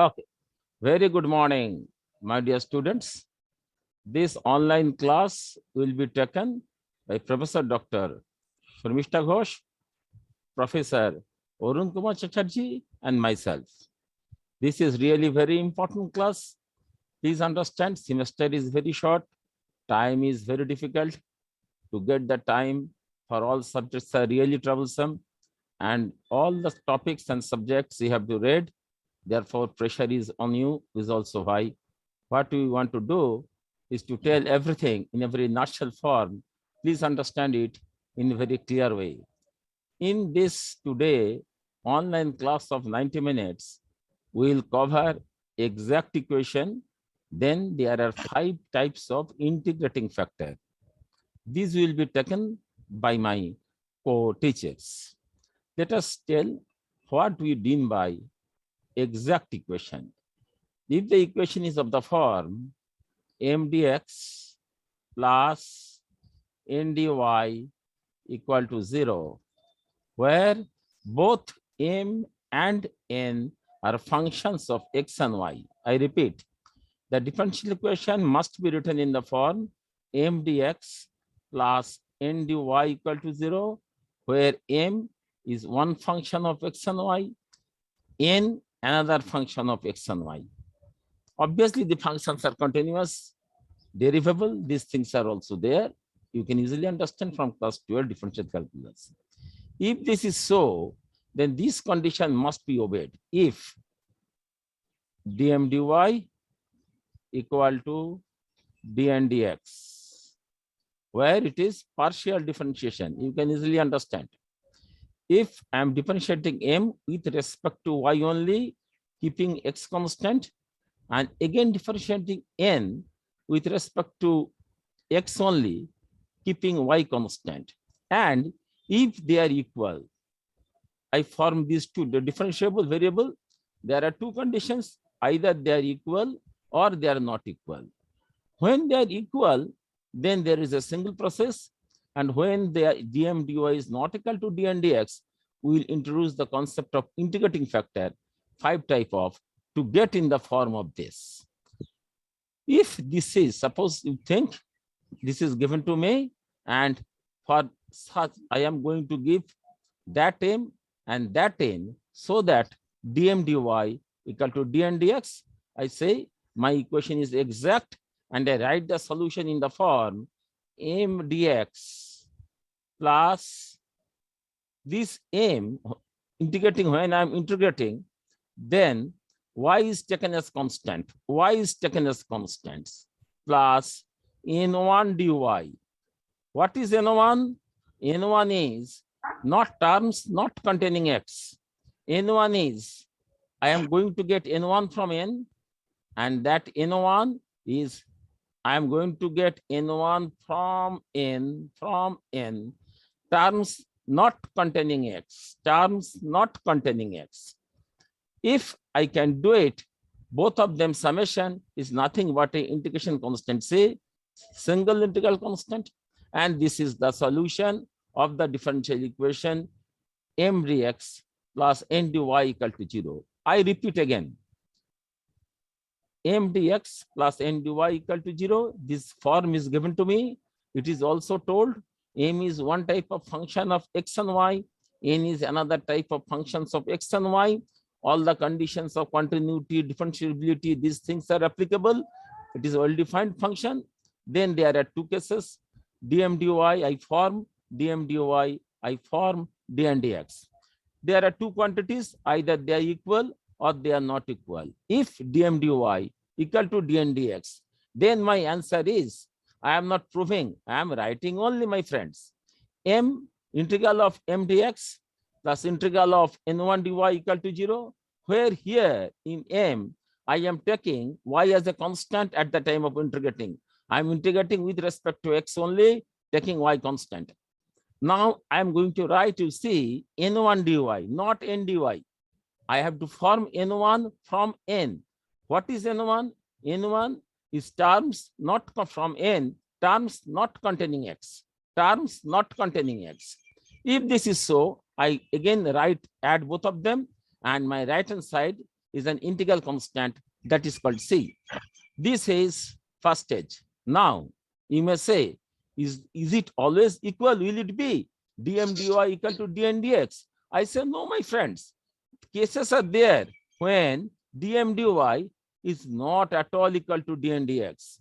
Okay, very good morning, my dear students. This online class will be taken by Professor Dr. Sharmishta Ghosh, Professor Arun Kumar Chatterjee, and myself. This is really very important class. Please understand, semester is very short. Time is very difficult. To get the time for all subjects are really troublesome. And all the topics and subjects you have to read. Therefore, pressure is on you is also high. What we want to do is to tell everything in a very nutshell form. Please understand it in a very clear way. In this today online class of 90 minutes, we will cover exact equation. Then there are 5 types of integrating factor. These will be taken by my co-teachers. Let us tell what we mean by exact equation. If the equation is of the form mdx plus ndy equal to 0, where both m and n are functions of x and y. I repeat, the differential equation must be written in the form mdx plus ndy equal to 0, where m is one function of x and y, n another function of x and y. Obviously, the functions are continuous, derivable. These things are also there. You can easily understand from class 12 differential calculus. If this is so, then this condition must be obeyed. If dm dy equal to dn dx, where it is partial differentiation, you can easily understand. If I am differentiating m with respect to y only, keeping x constant, and again differentiating n with respect to x only, keeping y constant. And if they are equal, I form these two, the differentiable variable. There are two conditions, either they are equal or they are not equal. When they are equal, then there is a single process. And when the dm dy is not equal to dn dx, we will introduce the concept of integrating factor, 5 type of, to get in the form of this. If this is, suppose you think this is given to me, and for such I am going to give that m and that n, so that dm dy equal to dn dx, I say my equation is exact, and I write the solution in the form m dx plus this m, integrating, when I'm integrating, then y is taken as constant, plus n1 dy. What is n1? N1 is not terms not containing x. N1 is, I am going to get n1 from n, and that n1 is, I am going to get n1 from n, terms not containing x, If I can do it, both of them summation is nothing but a integration constant, say single integral constant, and this is the solution of the differential equation m dx plus n dy equal to 0. I repeat again, m dx plus n dy equal to 0. This form is given to me. It is also told m is one type of function of x and y, n is another type of functions of x and y. All the conditions of continuity, differentiability, these things are applicable. It is a well-defined function. Then there are two cases, dm dy I form, dm dy I form, dn dx. There are two quantities, either they are equal or they are not equal. If dm dy equal to dn dx, then my answer is, I am not proving, I am writing only, my friends. M integral of m dx plus integral of n1 dy equal to 0, where here in m, I am taking y as a constant at the time of integrating. I am integrating with respect to x only, taking y constant. Now I am going to write, you see, n1 dy, not n dy. I have to form n1 from n. What is n1? N1 is terms not from n, terms not containing x. If this is so, I again add both of them, and my right hand side is an integral constant that is called C. This is first stage. Now, you may say, is it always equal? Will it be dm dy equal to dn dx? I say, no, my friends. Cases are there when dm dy is not at all equal to dn dx.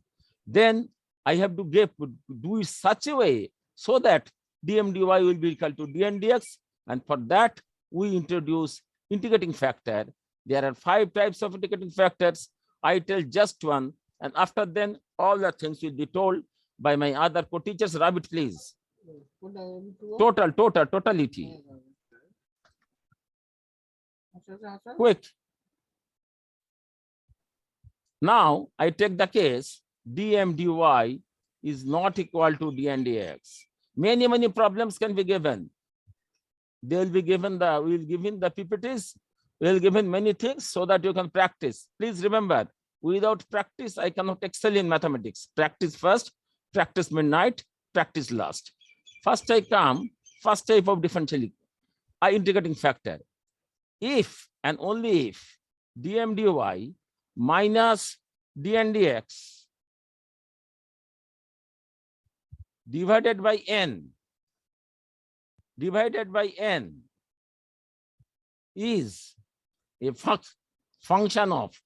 Then I have to do it such a way so that dm dy will be equal to dn dx. And for that, we introduce integrating factor. There are 5 types of integrating factors. I tell just one, and after then, all the things will be told by my other co-teachers. Rabbit, please. Totality. Quick. Now, I take the case dm dy is not equal to dn dx. Many problems can be given. They will be given we will give in the PPTs. We will give in many things so that you can practice. Please remember, without practice, I cannot excel in mathematics. Practice first, practice midnight, practice last. First I come, first type of differential integrating factor. If and only if dm dy minus dn dx divided by n is a function of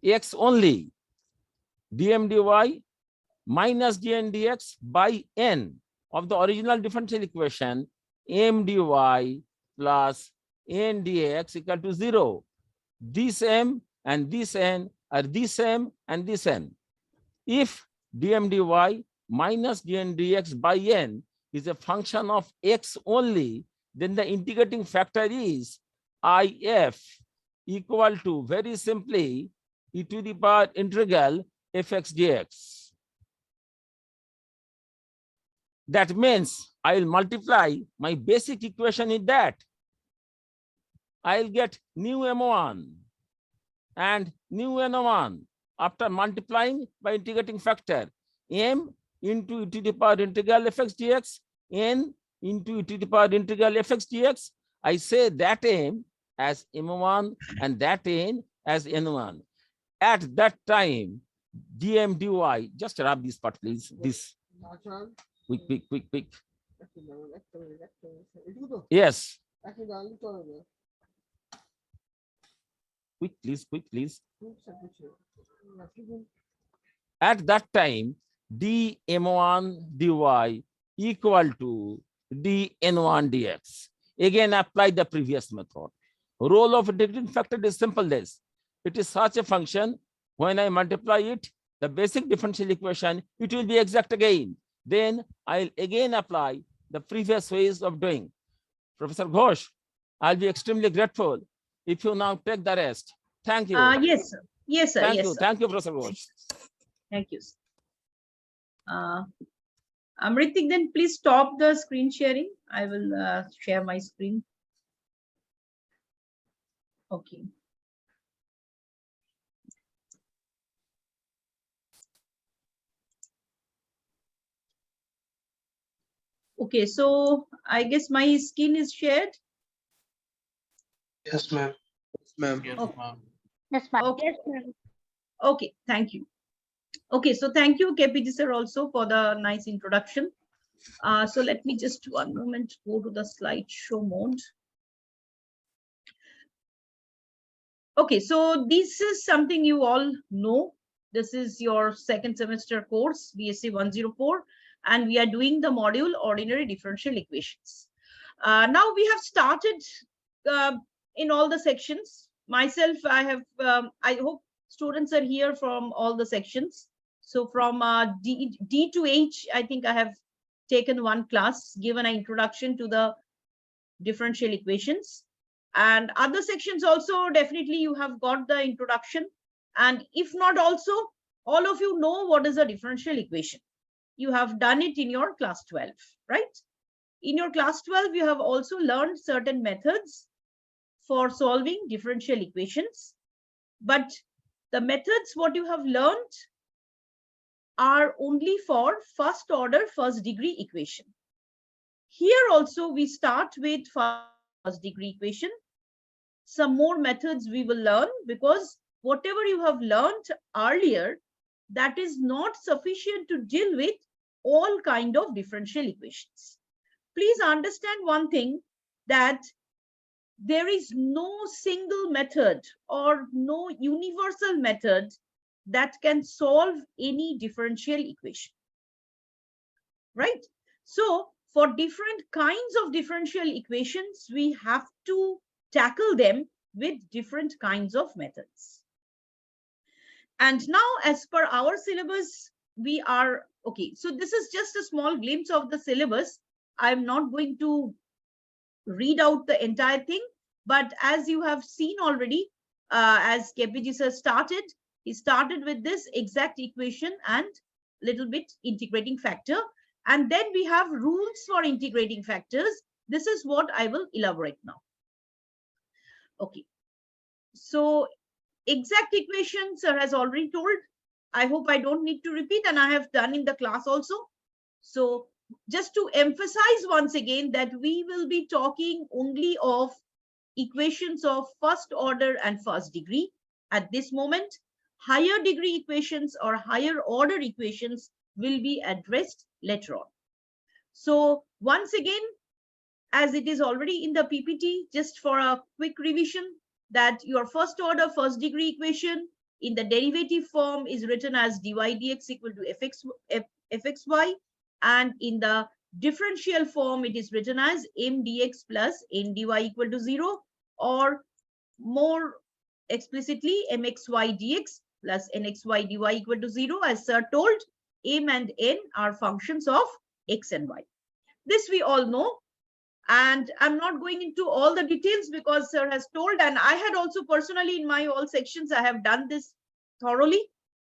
x only, dm dy minus dn dx by n of the original differential equation m dy plus n dx equal to 0. This m and this n are this m and this n. If dm dy minus dn dx by n is a function of x only, then the integrating factor is if equal to, very simply, e to the power integral fx dx. That means I will multiply my basic equation in that. I'll get new m1 and new n1 after multiplying by integrating factor m into e to the power integral fx dx, n into e to the power integral fx dx. I say that m as m1 and that n as n1. At that time, dm dy, just rub this part, please. This. Quick. Yes. Quick, please. At that time, dm1 dy equal to dn1 dx. Again, apply the previous method. Role of integrating factor is simple this. It is such a function, when I multiply it, the basic differential equation, it will be exact again. Then I'll again apply the previous ways of doing. Professor Ghosh, I'll be extremely grateful if you now take the rest. Thank you. Yes, sir. Yes, sir. Thank you, Professor Ghosh. Thank you. Amritik, then please stop the screen sharing. I will share my screen. Okay. Okay, so I guess my screen is shared. Yes, ma'am. Yes, ma'am. Yes, ma'am. Okay. Okay, thank you. Okay, so thank you, KPG sir, also for the nice introduction. So let me just 1 moment go to the slideshow mode. Okay, so this is something you all know. This is your second semester course, BSc 104, and we are doing the module ordinary differential equations. Now we have started in all the sections. Myself, I hope students are here from all the sections. So from D to H, I think I have taken one class, given an introduction to the differential equations. And other sections also, definitely you have got the introduction. And if not also, all of you know what is a differential equation. You have done it in your class 12, right? In your class 12, you have also learned certain methods for solving differential equations. But the methods what you have learned are only for first order, first degree equation. Here also we start with first degree equation. some more methods we will learn, because whatever you have learned earlier, that is not sufficient to deal with all kind of differential equations. Please understand one thing, that there is no single method or no universal method that can solve any differential equation, right? So for different kinds of differential equations, we have to tackle them with different kinds of methods. And now, as per our syllabus, we are okay. So this is just a small glimpse of the syllabus. I'm not going to read out the entire thing, but as you have seen already, as KPG sir started, he started with this exact equation and little bit integrating factor. And then we have rules for integrating factors. This is what I will elaborate now. Okay. So exact equation, sir has already told. I hope I don't need to repeat, and I have done in the class also. So just to emphasize once again that we will be talking only of equations of first order and first degree at this moment. Higher degree equations or higher order equations will be addressed later on. So once again, as it is already in the PPT, just for a quick revision, that your first order first degree equation in the derivative form is written as dy dx equal to fxy, and in the differential form it is written as m dx plus n dy equal to 0, or more explicitly mxy dx plus nxy dy equal to 0. As sir told, m and n are functions of x and y. This we all know, and I'm not going into all the details because sir has told, and I had also personally in my all sections I have done this thoroughly,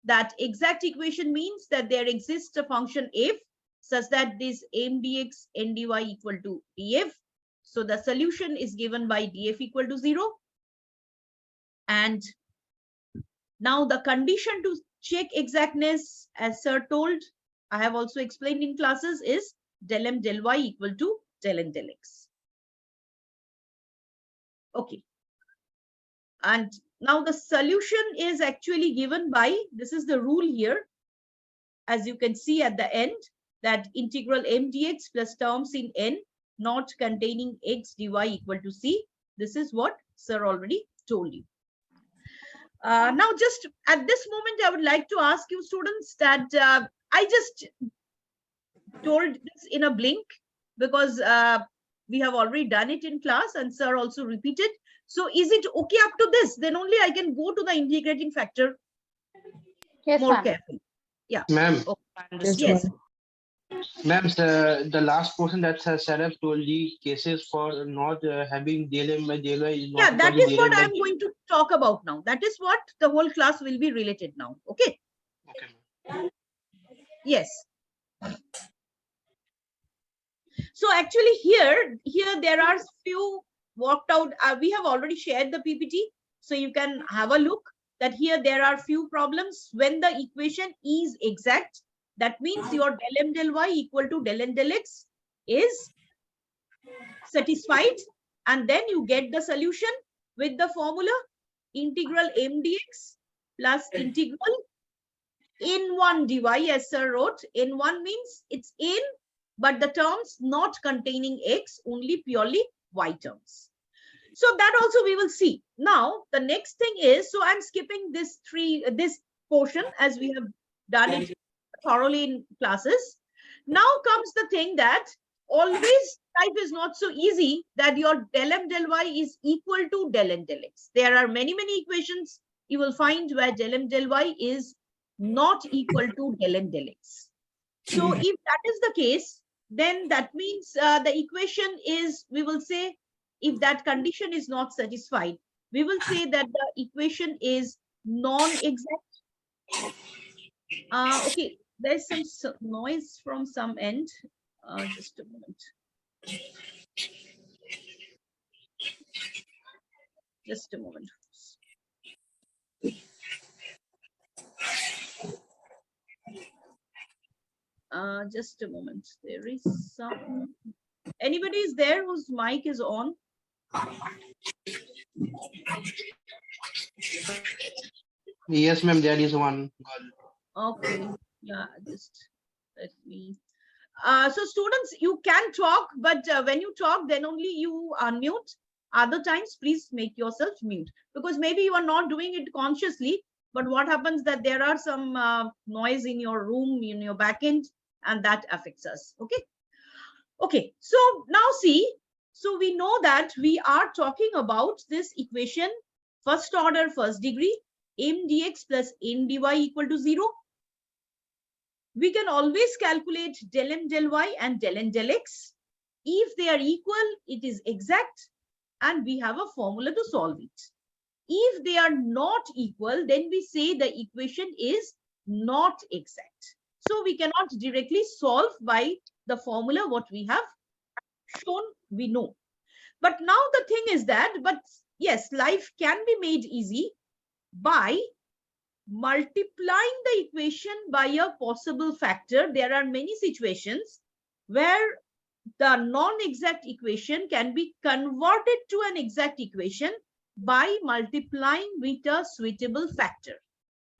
that exact equation means that there exists a function f such that this m dx n dy equal to df. So the solution is given by df equal to 0. And now the condition to check exactness, as sir told, I have also explained in classes, is del m del y equal to del n del x. Okay. And now the solution is actually given by, this is the rule here, as you can see at the end, that integral m dx plus terms in n not containing x dy equal to c. This is what sir already told you. Now, just at this moment, I would like to ask you students that I just told this in a blink because we have already done it in class and sir also repeated. So is it okay up to this? Then only I can go to the integrating factor more carefully. Yeah. Ma'am. Okay. Yes. Ma'am, the last portion that Sarah told the cases for not having DLM by DLY is not. Yeah, that is what I'm going to talk about now. That is what the whole class will be related now. Okay. Okay. Yes. So actually here there are few worked out. We have already shared the PPT, so you can have a look that here there are few problems when the equation is exact. That means your del m del y equal to del n del x is satisfied, and then you get the solution with the formula integral m dx plus integral n1 dy, as sir wrote. N1 means it's in, but the terms not containing x, only purely y terms. So that also we will see. Now the next thing is, so I'm skipping this portion as we have done it thoroughly in classes. Now comes the thing that always life is not so easy that your del m del y is equal to del n del x. There are many equations you will find where del m del y is not equal to del n del x. So if that is the case, then that means the equation is, we will say, if that condition is not satisfied, we will say that the equation is non-exact. Okay, there's some noise from some end. Just a moment. Just a moment. Just a moment. There is some. Anybody is there whose mic is on? Yes, ma'am, there is one girl. Okay. Yeah, just let me. So students, you can talk, but when you talk, then only you unmute. Other times, please make yourself mute, because maybe you are not doing it consciously. But what happens that there are some noise in your room, in your backend, and that affects us. Okay. Okay. So now see. So we know that we are talking about this equation, first order, first degree, m dx plus n dy equal to 0. We can always calculate del m del y and del n del x. If they are equal, it is exact, and we have a formula to solve it. If they are not equal, then we say the equation is not exact. So we cannot directly solve by the formula what we have shown, we know. But now the thing is that, but yes, life can be made easy by multiplying the equation by a possible factor. There are many situations where the non-exact equation can be converted to an exact equation by multiplying with a suitable factor.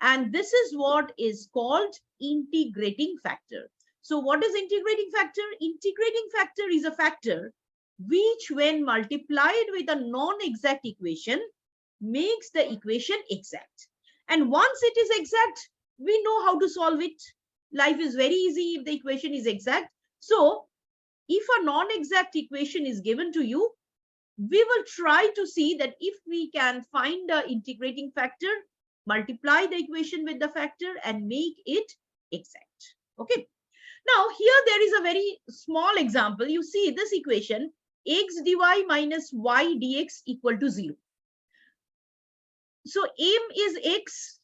And this is what is called integrating factor. So what is integrating factor? Integrating factor is a factor which, when multiplied with a non-exact equation, makes the equation exact. And once it is exact, we know how to solve it. Life is very easy if the equation is exact. So if a non-exact equation is given to you, we will try to see that if we can find the integrating factor, multiply the equation with the factor and make it exact. Okay. Now here there is a very small example. You see this equation, x dy minus y dx equal to 0. So m is x.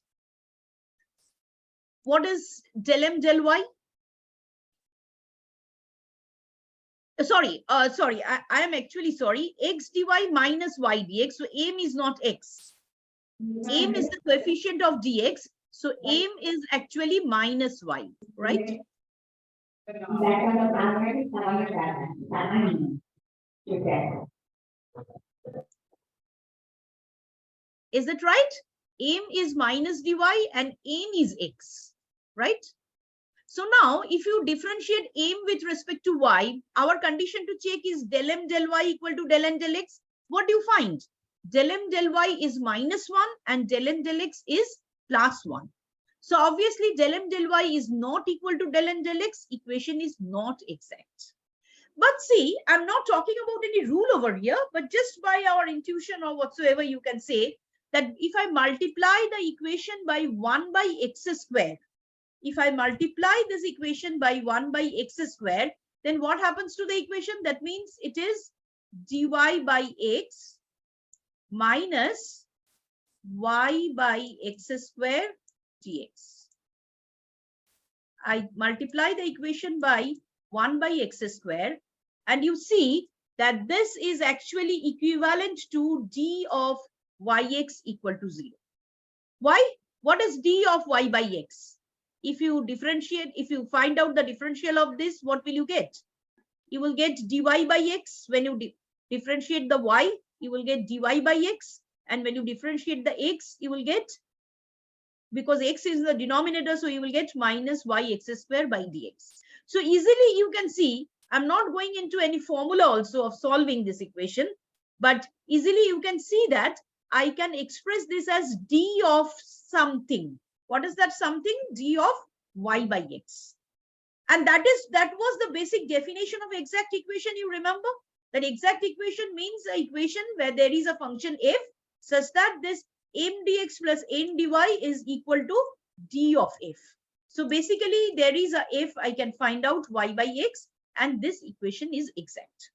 What is del m del y? Sorry, I am actually sorry. X dy minus y dx. So m is not x. M is the coefficient of dx. So m is actually minus y, right? Is that right? M is minus dy and n is x, right? So now if you differentiate m with respect to y, our condition to check is del m del y equal to del n del x. What do you find? Del m del y is minus 1 and del n del x is plus 1. So obviously del m del y is not equal to del n del x. Equation is not exact. But see, I'm not talking about any rule over here, but just by our intuition or whatsoever, you can say that if I multiply the equation by 1 by x square, if I multiply this equation by 1 by x square, then what happens to the equation? That means it is dy by x minus y by x square dx. I multiply the equation by 1 by x square, and you see that this is actually equivalent to d of yx equal to 0. Why? What is d of y by x? If you differentiate, if you find out the differential of this, what will you get? You will get dy by x. When you differentiate the y, you will get dy by x. And when you differentiate the x, you will get, because x is the denominator, so you will get minus yx square by dx. So easily you can see, I'm not going into any formula also of solving this equation, but easily you can see that I can express this as d of something. What is that something? D of y by x. And that was the basic definition of exact equation. You remember that exact equation means an equation where there is a function f such that this m dx plus n dy is equal to d of f. So basically there is a f, I can find out y by x, and this equation is exact.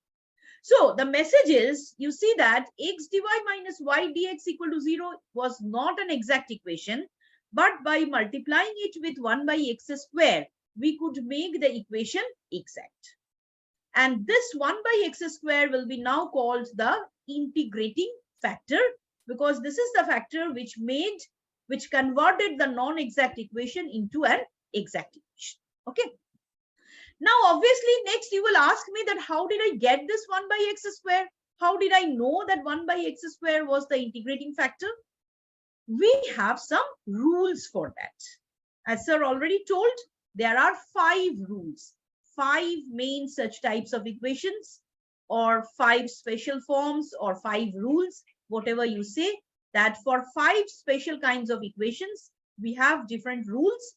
So the message is, you see that x dy minus y dx equal to 0 was not an exact equation, but by multiplying it with 1 by x square, we could make the equation exact. And this 1 by x square will be now called the integrating factor, because this is the factor which converted the non-exact equation into an exact equation. Okay. Now, obviously, next you will ask me that how did I get this 1 by x square? How did I know that 1 by x square was the integrating factor? We have some rules for that. As sir already told, there are 5 rules, 5 main such types of equations, or 5 special forms, or 5 rules, whatever you say, that for 5 special kinds of equations, we have different rules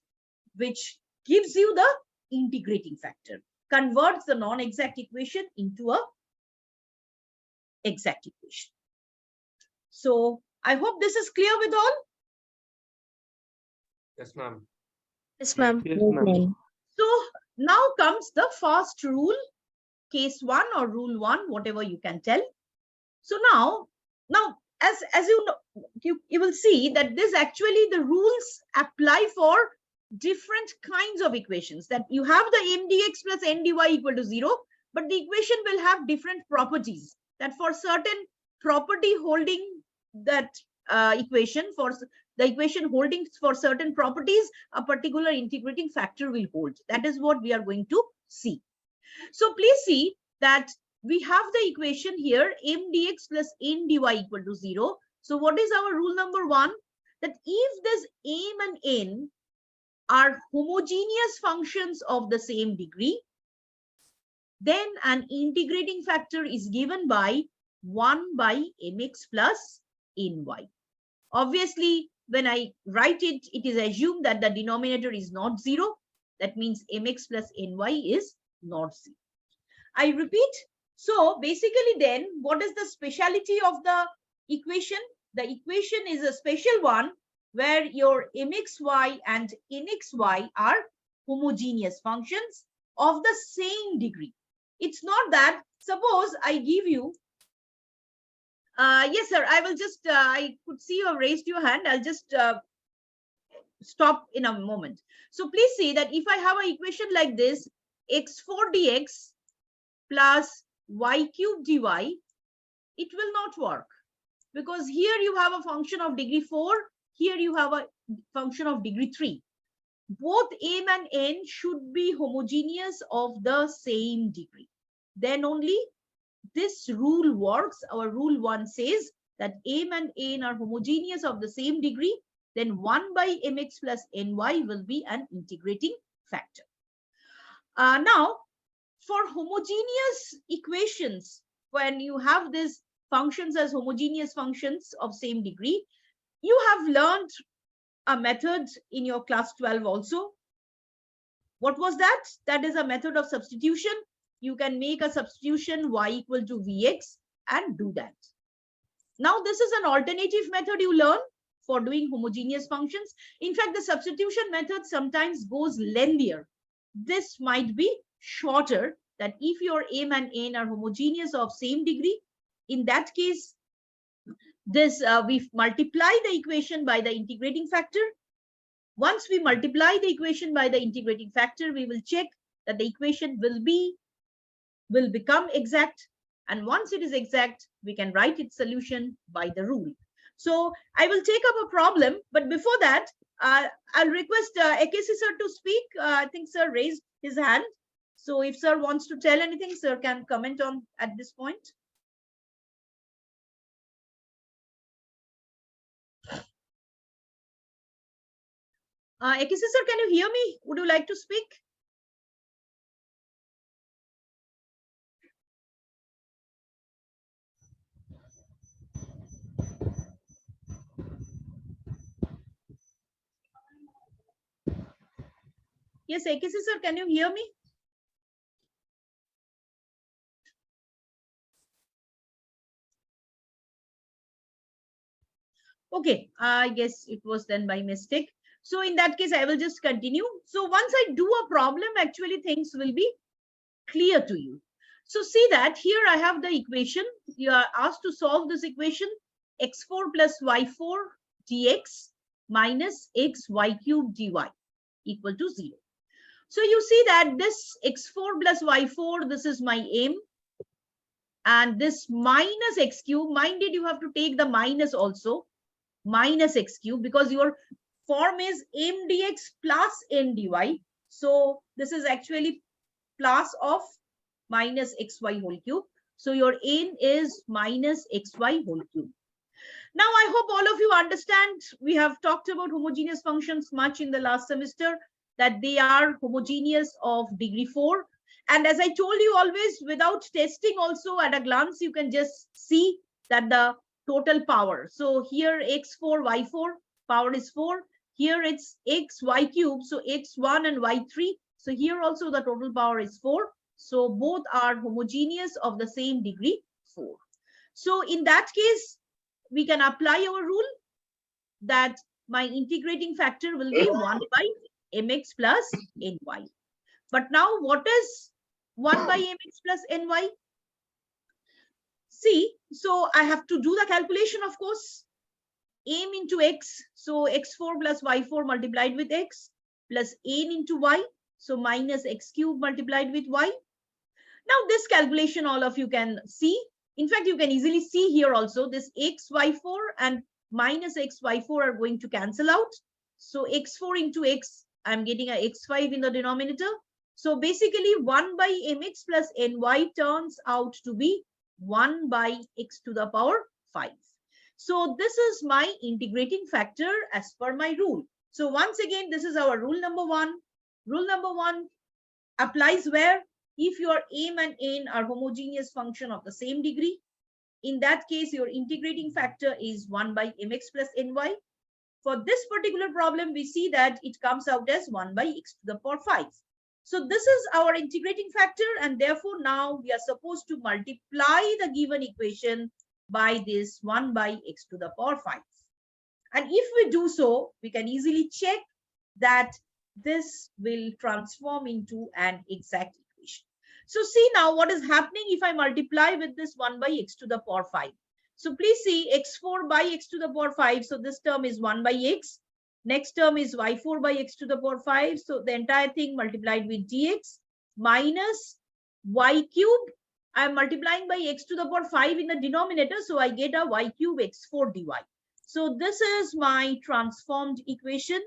which gives you the integrating factor, converts the non-exact equation into a exact equation. So I hope this is clear with all. Yes, ma'am. Yes, ma'am. Yes, ma'am. So now comes the first rule, case 1 or rule 1, whatever you can tell. So now as you know, you will see that this actually the rules apply for different kinds of equations, that you have the mdx plus ndy equal to 0, but the equation will have different properties, that for certain property holding that equation, for the equation holding for certain properties, a particular integrating factor will hold. That is what we are going to see. So please see that we have the equation here, mdx plus ndy equal to 0. So what is our rule number 1? That if this m and n are homogeneous functions of the same degree, then an integrating factor is given by 1 by mx plus ny. Obviously, when I write it, it is assumed that the denominator is not 0. That means mx plus ny is not 0. I repeat. So basically then, what is the speciality of the equation? The equation is a special one where your mxy and nxy are homogeneous functions of the same degree. It's not that, suppose I give you, yes, sir, I will just, I could see you have raised your hand. I'll just stop in a moment. So please see that if I have an equation like this, x4 dx plus y cube dy, it will not work, because here you have a function of degree 4, here you have a function of degree 3. Both m and n should be homogeneous of the same degree. Then only this rule works. Our rule 1 says that m and n are homogeneous of the same degree, then 1 by mx plus ny will be an integrating factor. Now, for homogeneous equations, when you have these functions as homogeneous functions of same degree, you have learned a method in your class 12 also. What was that? That is a method of substitution. You can make a substitution y equal to vx and do that. Now, this is an alternative method you learn for doing homogeneous functions. In fact, the substitution method sometimes goes lengthier. This might be shorter, that if your m and n are homogeneous of same degree, in that case, this we multiply the equation by the integrating factor. Once we multiply the equation by the integrating factor, we will check that the equation will become exact, and once it is exact, we can write its solution by the rule. So I will take up a problem, but before that, I'll request Ekesi sir to speak. I think sir raised his hand. So if sir wants to tell anything, sir can comment on at this point. Ekesi sir, can you hear me? Would you like to speak? Yes, Ekesi sir, can you hear me? Okay, I guess it was then by mistake. So in that case, I will just continue. So once I do a problem, actually things will be clear to you. So see that here I have the equation. You are asked to solve this equation, x4 plus y4 dx minus xy cube dy equal to 0. So you see that this x4 plus y4, this is my m, and this minus x cube, minded you have to take the minus also, minus x cube, because your form is m dx plus n dy. So this is actually plus of minus xy whole cube. So your n is minus xy whole cube. Now, I hope all of you understand, we have talked about homogeneous functions much in the last semester, that they are homogeneous of degree 4. And as I told you always, without testing also at a glance, you can just see that the total power. So here x4, y4, power is 4. Here it's x, y cube, so x1 and y3. So here also the total power is 4. So both are homogeneous of the same degree 4. So in that case, we can apply our rule that my integrating factor will be 1 by mx plus ny. But now what is 1 by mx plus ny? See, so I have to do the calculation, of course. M into x, so x4 plus y4 multiplied with x plus n into y, so minus x cube multiplied with y. Now this calculation all of you can see. In fact, you can easily see here also this xy4 and minus xy4 are going to cancel out. So x4 into x, I'm getting a x5 in the denominator. So basically 1 by mx plus ny turns out to be 1 by x to the power 5. So this is my integrating factor as per my rule. So once again, this is our rule number 1. Rule number 1 applies where? If your m and n are homogeneous function of the same degree, in that case, your integrating factor is 1 by mx plus ny. For this particular problem, we see that it comes out as 1 by x to the power 5. So this is our integrating factor, and therefore now we are supposed to multiply the given equation by this 1 by x to the power 5. And if we do so, we can easily check that this will transform into an exact equation. So see now what is happening if I multiply with this 1 by x to the power 5. So please see x4 by x to the power 5. So this term is 1 by x. Next term is y4 by x to the power 5. So the entire thing multiplied with dx minus y cube. I am multiplying by x to the power 5 in the denominator. So I get a y cube x4 dy. So this is my transformed equation.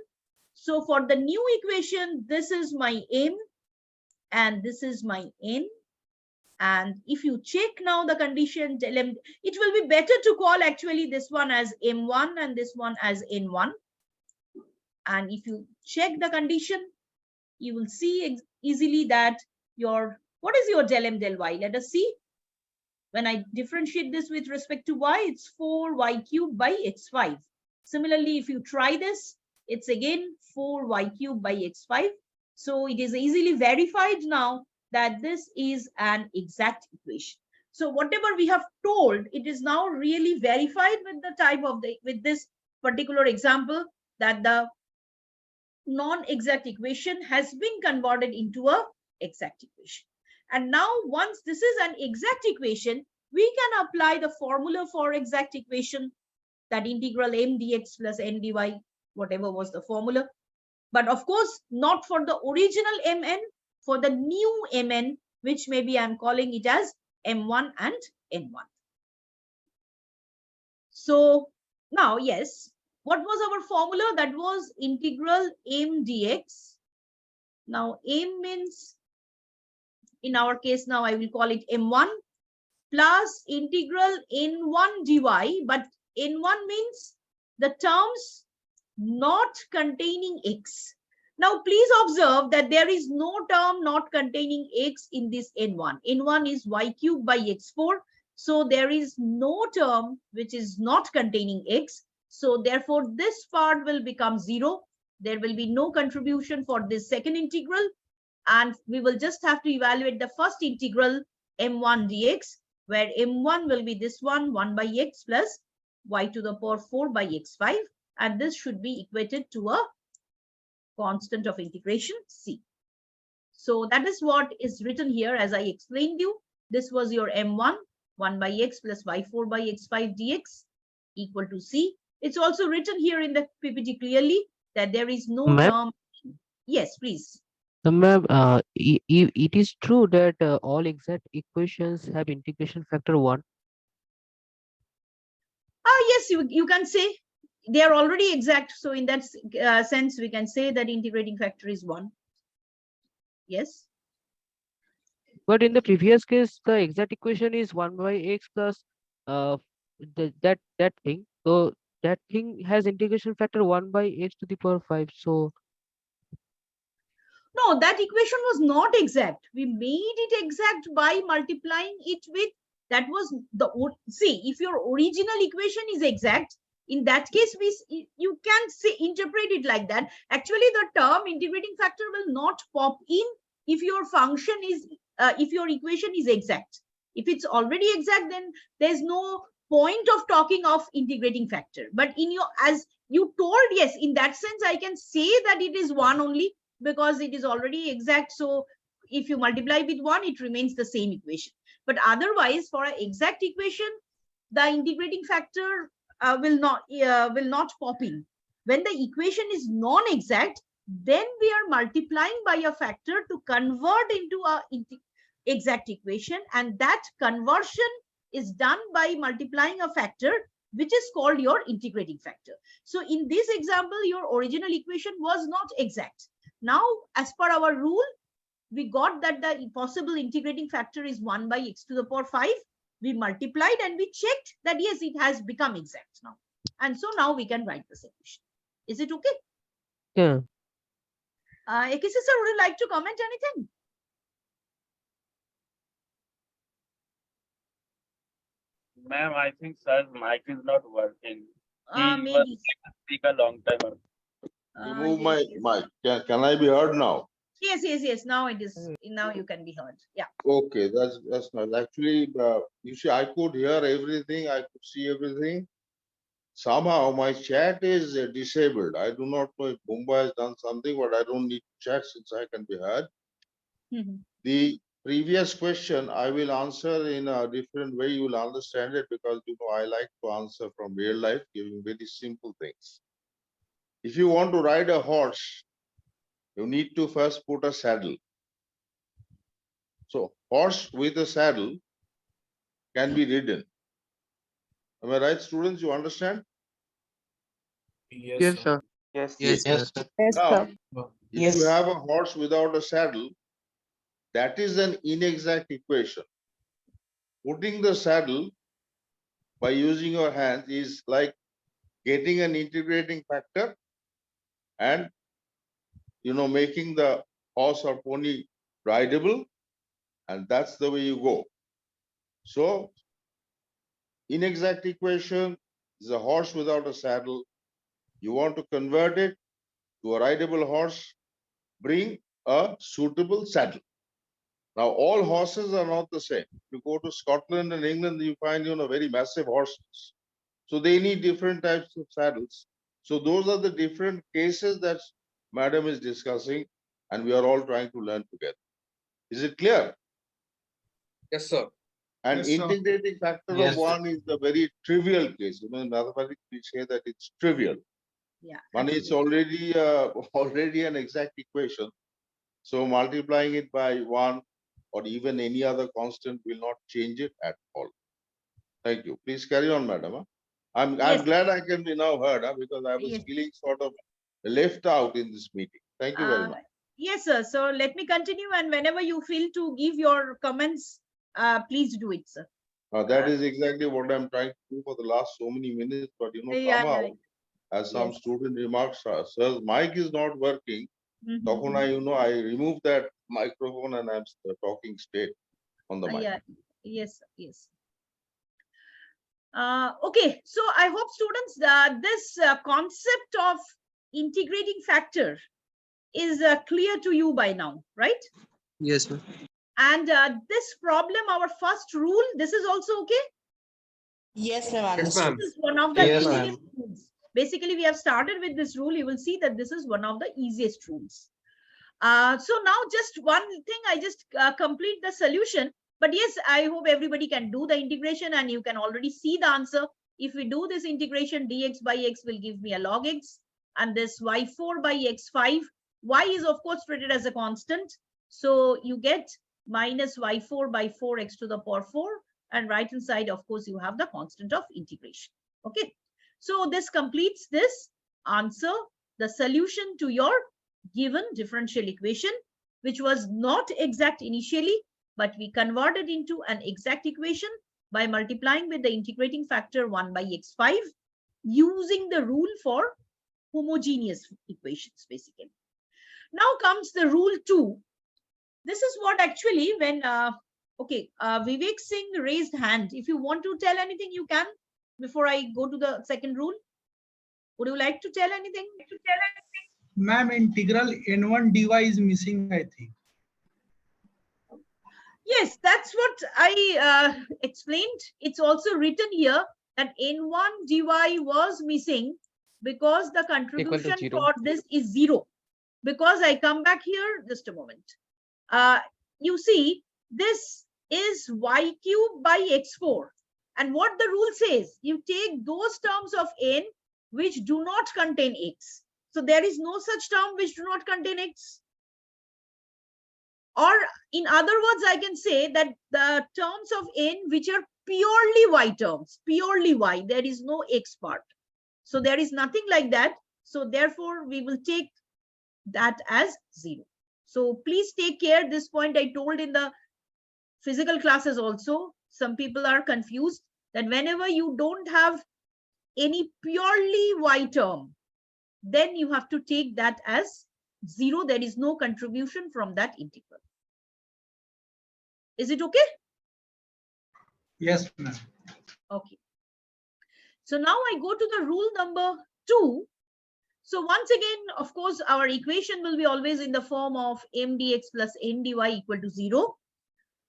So for the new equation, this is my m and this is my n. And if you check now the condition, it will be better to call actually this one as m1 and this one as n1. And if you check the condition, you will see easily that what is your del m del y? Let us see. When I differentiate this with respect to y, it's 4y cubed by x5. Similarly, if you try this, it's again 4y cubed by x5. So it is easily verified now that this is an exact equation. So whatever we have told, it is now really verified with the type of with this particular example, that the non-exact equation has been converted into a exact equation. And now once this is an exact equation, we can apply the formula for exact equation, that integral m dx plus n dy, whatever was the formula. But of course, not for the original mn, for the new mn, which maybe I'm calling it as m1 and n1. So now, yes, what was our formula? That was integral m dx. Now m means, in our case now I will call it m1 plus integral n1 dy, but n1 means the terms not containing x. Now please observe that there is no term not containing x in this n1. n1 is y cubed by x4. So there is no term which is not containing x. So therefore this part will become 0. There will be no contribution for this second integral. And we will just have to evaluate the first integral m1 dx, where m1 will be this one, 1 by x plus y to the power 4 by x5. And this should be equated to a constant of integration c. So that is what is written here as I explained you. This was your m1, 1 by x plus y4 by x5 dx equal to c. It's also written here in the PPT clearly that there is no term. Yes, please. So, ma'am, it is true that all exact equations have integration factor 1. Yes, you can say they are already exact. So in that sense, we can say that integrating factor is 1. Yes. But in the previous case, the exact equation is 1 by x plus uh that thing. So that thing has integration factor 1 by x to the power 5. So No, that equation was not exact. We made it exact by multiplying it with, that was the, see, if your original equation is exact, in that case, you can say, interpret it like that. Actually, the term integrating factor will not pop in if your function is, if your equation is exact. If it's already exact, then there's no point of talking of integrating factor. But in your, as you told, yes, in that sense, I can say that it is one only, because it is already exact. So if you multiply with 1, it remains the same equation. But otherwise, for an exact equation, the integrating factor will not pop in. When the equation is non-exact, then we are multiplying by a factor to convert into a exact equation, and that conversion is done by multiplying a factor which is called your integrating factor. So in this example, your original equation was not exact. Now, as per our rule, we got that the possible integrating factor is 1 by x to the power 5. We multiplied and we checked that yes, it has become exact now. And so now we can write the solution. Is it okay? yeah. Ekisi sir, would you like to comment anything? Ma'am, I think sir's mic is not working. He was Maybe. like to speak a long time ago. Remove Yes, my yes. mic. Can I be heard now? Yes. Now it is. Now you can be heard. Yeah. Okay, that's nice. Actually, you see, I could hear everything. I could see everything. Somehow my chat is disabled. I do not know if Mumbai has done something, but I don't need to chat since I can be heard. Mhm. The previous question I will answer in a different way. You will understand it because you know I like to answer from real life, giving very simple things. If you want to ride a horse, you need to first put a saddle. So horse with a saddle can be ridden. Am I right, students? You understand? Yes, sir. Yes. Yes, sir. Yes, sir. Yes, Now, sir. if you Yes. have a horse without a saddle, that is an inexact equation. Putting the saddle by using your hands is like getting an integrating factor and making the horse or pony rideable, and that's the way you go. So inexact equation is a horse without a saddle. You want to convert it to a rideable horse, bring a suitable saddle. Now, all horses are not the same. If you go to Scotland and England, you find very massive horses. So they need different types of saddles. So those are the different cases that Madam is discussing, and we are all trying to learn together. Is it clear? Yes, sir. And Yes, sir. integrating factor of Yes, sir. 1 is a very trivial case. In mathematics, we say that it's trivial. Yeah. One is Absolutely. already an exact equation. So multiplying it by 1 or even any other constant will not change it at all. Thank you. Please carry on, madam. Huh? I'm Yes. glad I can be now heard, because I was Yes. feeling sort of left out in this meeting. Thank you very much. Yes, sir. So let me continue, and whenever you feel to give your comments, please do it, sir. That is exactly what I'm trying to do for the last so many minutes, but Yeah. somehow, as some Yes. student remarks, sir's mic is not working. Mhm, তখন mhm. I removed that microphone and I'm talking straight on the mic. Yeah. Yes. Yes. Okay. So I hope students, this concept of integrating factor is clear to you by now, right? Yes, sir. And this problem, our first rule, this is also okay. Yes, ma'am. Yes, Understood. ma'am. This is one of the Yes, ma'am. easiest rules. Basically, we have started with this rule. You will see that this is one of the easiest rules. So now just one thing, I just complete the solution. But yes, I hope everybody can do the integration and you can already see the answer. If we do this integration, dx by x will give me a log x, and this y4 by x5. Y is of course treated as a constant. So you get minus y4 by 4x to the power 4. And right hand side, of course, you have the constant of integration. Okay. So this completes this answer, the solution to your given differential equation, which was not exact initially, but we convert it into an exact equation by multiplying with the integrating factor 1 by x5 using the rule for homogeneous equations, basically. Now comes the rule 2. This is what actually when, Vivek Singh raised hand. If you want to tell anything, you can before I go to the second rule. Would you like to tell anything? Ma'am, integral n1 dy is missing, I think. Yes, that's what I explained. It's also written here that n1 dy was missing because the contribution zero. for this is 0. Because I come back here, just a moment. You see, this is y cube by x4. And what the rule says, you take those terms of n which do not contain x. So there is no such term which do not contain x. Or in other words, I can say that the terms of n which are purely y terms, purely y, there is no x part. So there is nothing like that. So therefore, we will take that as 0. So please take care. This point I told in the physical classes also. Some people are confused that whenever you don't have any purely y term, then you have to take that as 0. There is no contribution from that integral. Is it okay? Yes, ma'am. Okay. So now I go to the rule number 2. So once again, of course, our equation will be always in the form of m dx plus n dy equal to 0.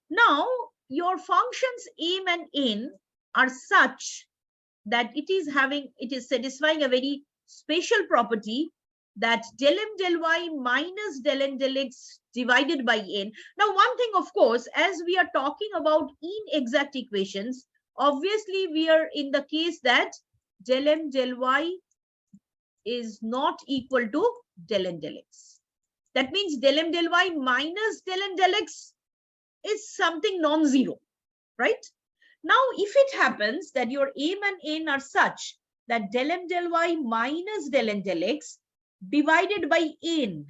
Now, your functions m and n are such that it is satisfying a very special property that del m del y minus del n del x divided by n. Now, one thing, of course, as we are talking about inexact equations, obviously we are in the case that del m del y is not equal to del n del x. That means del m del y minus del n del x is something non-zero, right? Now, if it happens that your m and n are such that del m del y minus del n del x divided by n,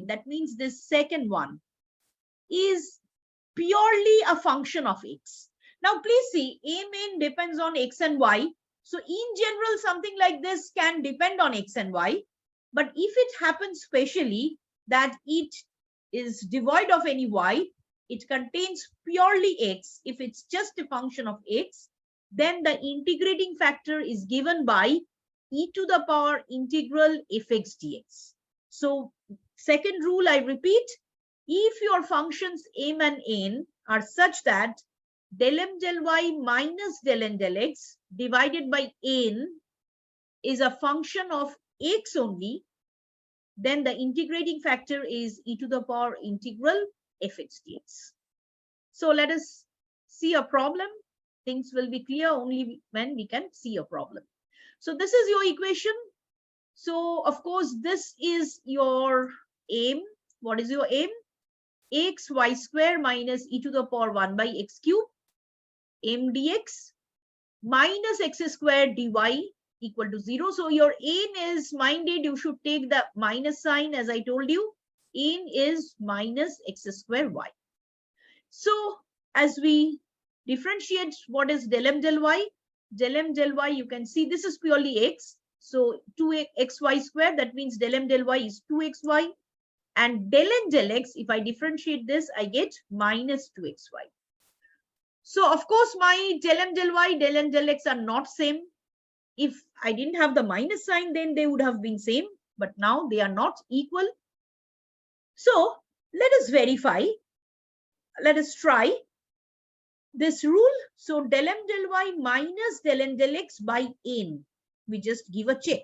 that means this second one is purely a function of x. Now, please see, m n depends on x and y. So in general, something like this can depend on x and y. But if it happens specially that it is devoid of any y, it contains purely x. If it's just a function of x, then the integrating factor is given by e to the power integral fx dx. So second rule, I repeat, if your functions m and n are such that del m del y minus del n del x divided by n is a function of x only, then the integrating factor is e to the power integral fx dx. So let us see a problem. Things will be clear only when we can see a problem. So this is your equation. So of course, this is your aim. What is your aim? X y square minus e to the power 1 by x cube m dx minus x square dy equal to 0. So your n is minded, you should take the minus sign as I told you. N is minus x square y. So as we differentiate what is del m del y, you can see this is purely x. So 2xy square, that means del m del y is 2xy. And del n del x, if I differentiate this, I get minus 2xy. So of course, my del m del y, del n del x are not same. If I didn't have the minus sign, then they would have been same, but now they are not equal. So let us verify. Let us try this rule. So del m del y minus del n del x by n. We just give a check.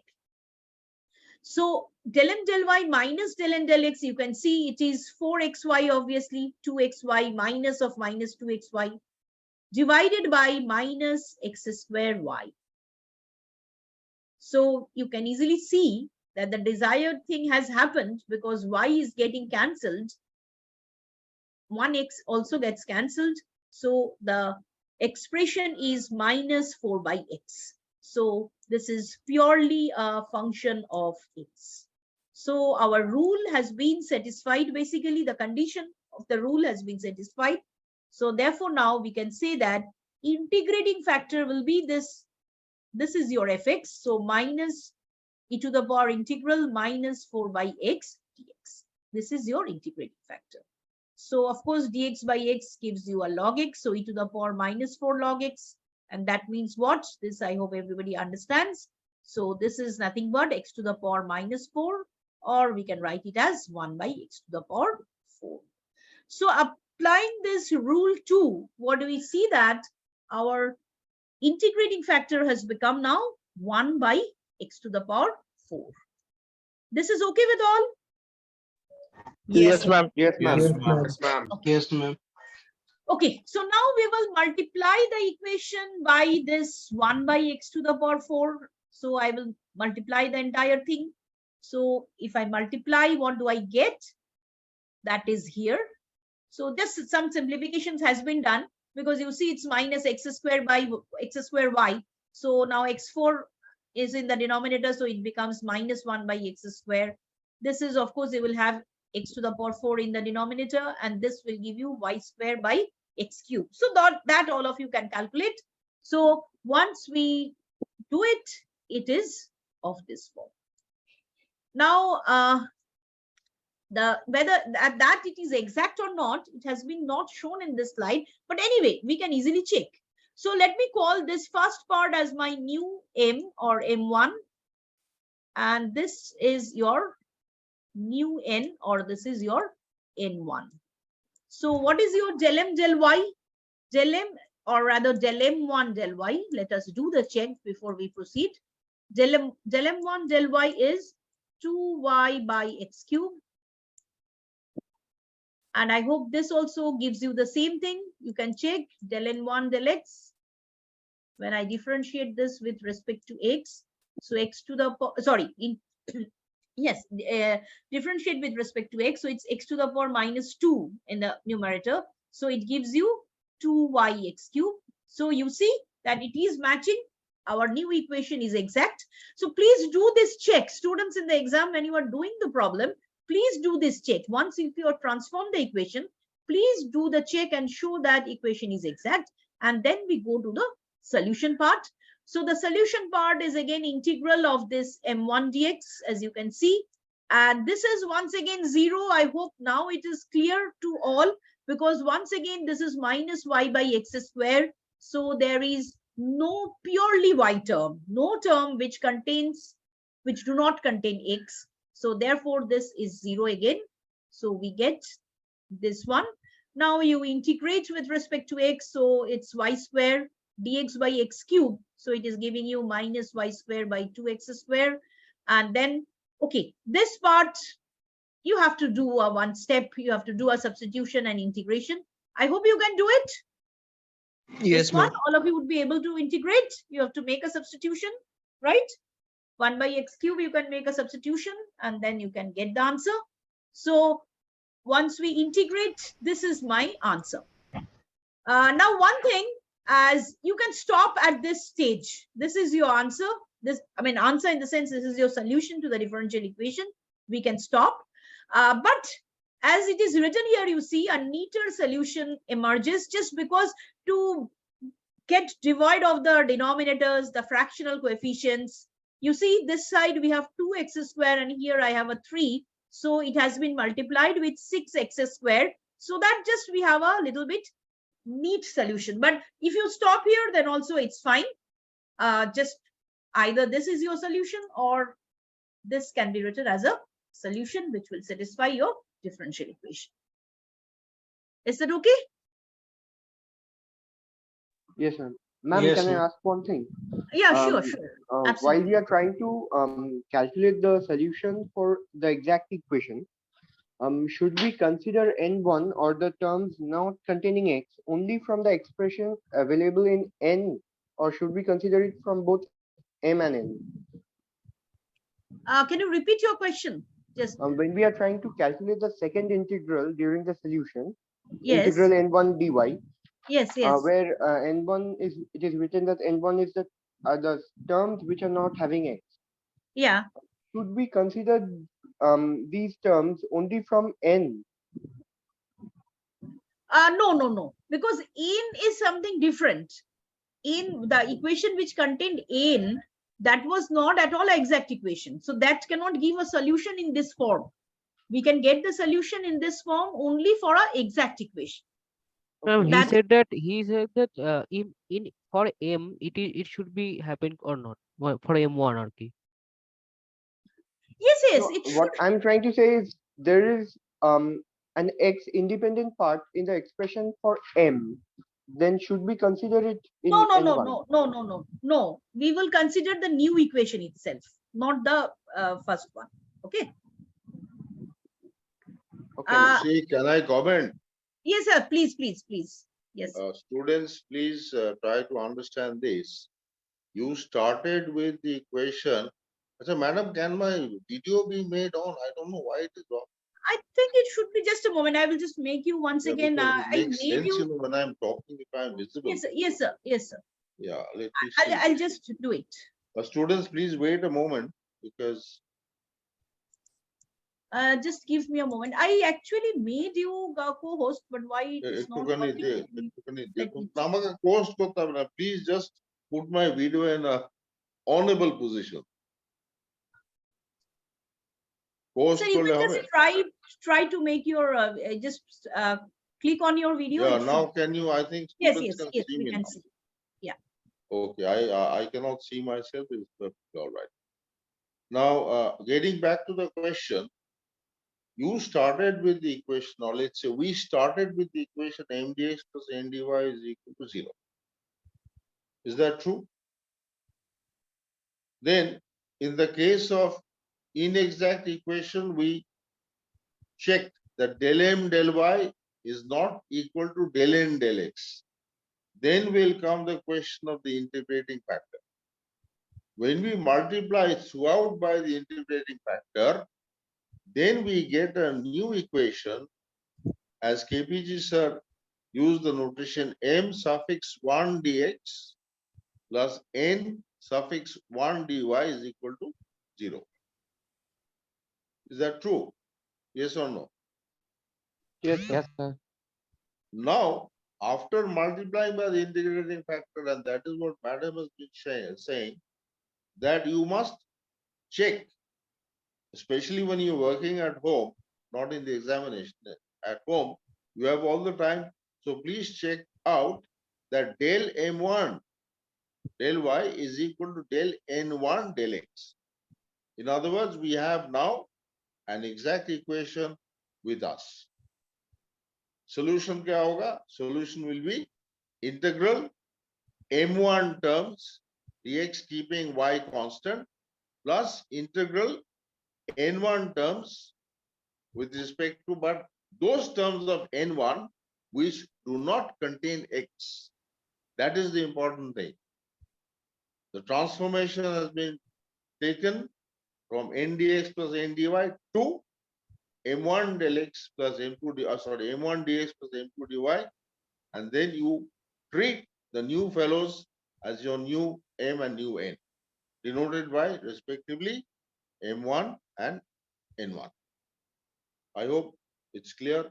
So del m del y minus del n del x, you can see it is 4xy, obviously 2xy minus of minus 2xy divided by minus x square y. So you can easily see that the desired thing has happened because y is getting cancelled. 1x also gets cancelled. So the expression is minus 4 by x. So this is purely a function of x. So our rule has been satisfied. Basically, the condition of the rule has been satisfied. So therefore now we can say that integrating factor will be this. This is your fx. So minus e to the power integral minus 4 by x dx. This is your integrating factor. So of course dx by x gives you a log x. So e to the power minus 4 log x. And that means what? This I hope everybody understands. So this is nothing but x to the power minus 4, or we can write it as 1 by x to the power 4. So applying this rule 2, what do we see? That our integrating factor has become now 1 by x to the power 4. This is okay with all? Yes, ma'am. Yes, ma'am. Yes, ma'am. Yes, ma'am. Yes, ma'am. Okay, so now we will multiply the equation by this 1 by x to the power 4. So I will multiply the entire thing. So if I multiply, what do I get? That is here. So just some simplifications has been done, because you see it's minus x square by x square y. So now x4 is in the denominator, so it becomes minus 1 by x square. This is, of course, you will have x to the power 4 in the denominator, and this will give you y square by x cube. So that all of you can calculate. So once we do it, it is of this form. Now, whether that it is exact or not, it has been not shown in this slide, but anyway, we can easily check. So let me call this first part as my new m or m1, and this is your new n, or this is your n1. So what is your del m del y? Del m, or rather del m1 del y. Let us do the check before we proceed. Del m1 del y is 2y by x cube. And I hope this also gives you the same thing. You can check del n1 del x. When I differentiate this with respect to x, so x to the yes, differentiate with respect to x. So it's x to the power minus 2 in the numerator. So it gives you 2y x cube. So you see that it is matching. Our new equation is exact. So please do this check. Students, in the exam, when you are doing the problem, please do this check. Once if you transform the equation, please do the check and show that equation is exact. And then we go to the solution part. So the solution part is again integral of this m1 dx, as you can see. And this is once again 0. I hope now it is clear to all, because once again, this is minus y by x square. So there is no purely y term, no term which do not contain x. So therefore, this is 0 again. So we get this one. Now you integrate with respect to x. So it's y square dx by x cube. So it is giving you minus y square by 2x square. And then, okay, this part, you have to do a one step. You have to do a substitution and integration. I hope you can do it. Yes, This one, ma'am. all of you would be able to integrate. You have to make a substitution, right? 1 by x cube, you can make a substitution, and then you can get the answer. So once we integrate, this is my answer. Now, one thing, as you can stop at this stage. This is your answer. Answer in the sense, this is your solution to the differential equation. We can stop. But as it is written here, you see a neater solution emerges, just because to get devoid of the denominators, the fractional coefficients. You see this side we have 2x square, and here I have a 3. So it has been multiplied with 6x square. So that just we have a little bit neat solution. But if you stop here, then also it's fine. Just either this is your solution, or this can be written as a solution which will satisfy your differential equation. Is that okay? Yes, ma'am. Ma'am, Yes, can I ma'am. ask one thing? Yeah, sure, Um, sure. While Absolutely. we are trying to calculate the solution for the exact equation, should we consider n1 or the terms not containing x only from the expression available in n, or should we consider it from both m and n? Can you repeat your question? Just When we are trying to calculate the second integral during the solution, yes, integral n1 dy, yes, yes. where n1 is, it is written that n1 is the terms which are not having x. Yeah. Should we consider these terms only from n? No, because n is something different. In the equation which contained n, that was not at all exact equation. So that cannot give a solution in this form. We can get the solution in this form only for an exact equation. Ma'am, That he said that in for M it should be happen or not for M1 or key. yes, No, it what should. I'm trying to say is there is an x independent part in the expression for m. Then should we consider it No, in no, no, n1? no, no, no, no, no. We will consider the new equation itself, not the first one. Okay. Okay, ma'am. See, can I comment? Yes, sir. Please. Yes. Students, please try to understand this. You started with the equation. I said, madam, can my video be made on? I don't know why it is off. I think it should be just a moment. I will just make you once Yeah, again. because it I makes made sense, you. when I'm talking, if I'm visible. Yes, sir. Yeah, let me see. I'll just do it. Students, please wait a moment because Just give me a moment. I actually made you co-host, but why it is not working? Let me check. please just put my video in a honorable position. Post Sir, you করলে can হবে? just try to make your just click on your video. Yeah, It now should. can you? I think Yes, students can see we me can now. see. Yeah. Okay, I cannot see myself. It's perfectly all right. Now, getting back to the question, you started with the equation, or let's say we started with the equation mdx plus ndy is equal to 0. Is that true? Then, in the case of inexact equation, we checked that del m del y is not equal to del n del x. Then will come the question of the integrating factor. When we multiply throughout by the integrating factor, then we get a new equation as KPG sir used the notation m suffix 1 dx plus n suffix 1 dy is equal to 0. Is that true? Yes or no? Yes, sir. Yes, sir. Now, after multiplying by the integrating factor, and that is what madam has been saying, that you must check, especially when you're working at home, not in the examination, at home, you have all the time. So please check out that del m1 del y is equal to del n1 del x. In other words, we have now an exact equation with us. Solution kya hoga? Solution will be integral m1 terms dx keeping y constant plus integral n1 terms with respect to, but those terms of n1 which do not contain x. That is the important thing. The transformation has been taken from ndx plus ndy to m1 del x plus m2 m1 dx plus m2 dy, and then you treat the new fellows as your new m and new n, denoted by respectively m1 and n1. I hope it's clear,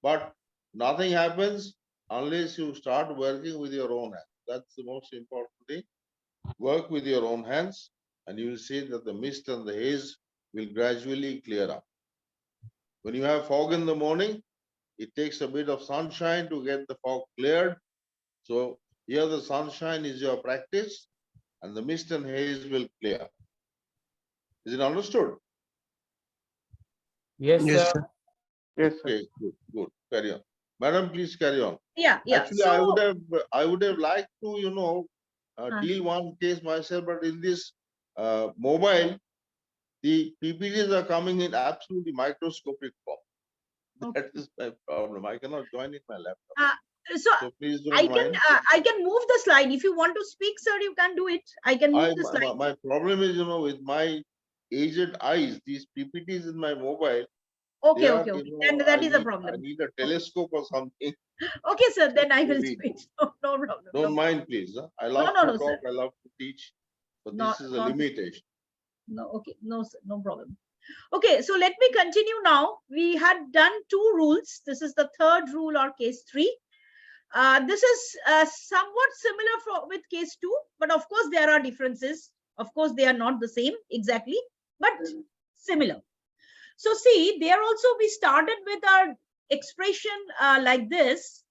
but nothing happens unless you start working with your own hands. That's the most important thing. Work with your own hands, and you will see that the mist and the haze will gradually clear up. When you have fog in the morning, it takes a bit of sunshine to get the fog cleared. So here the sunshine is your practice, and the mist and haze will clear. Is it understood? Yes, Yes, sir. sir. Yes, sir. Okay, good. Carry on. Madam, please carry on. Yeah. Actually, So I would have liked to, Uh. deal one case myself, but in this mobile, the PPTs are coming in absolutely microscopic form. That is my problem. I cannot join in my laptop. so So please don't mind. I can move the slide. If you want to speak, sir, you can do it. I can move the slide. My problem is, with my aged eyes, these PPTs in my mobile, Okay. Then that is a I problem. need a telescope or something. Okay, sir. Then I to will read. do it. No problem. Don't mind, please. I love No, to sir. talk. I love to teach, but No, this is a limitation. No, okay. No, sir. No problem. Okay, so let me continue now. We had done two rules. This is the third rule or case 3. This is somewhat similar with case 2, but of course there are differences. Of course, they are not the same exactly, but similar. So see, there also we started with our expression like this.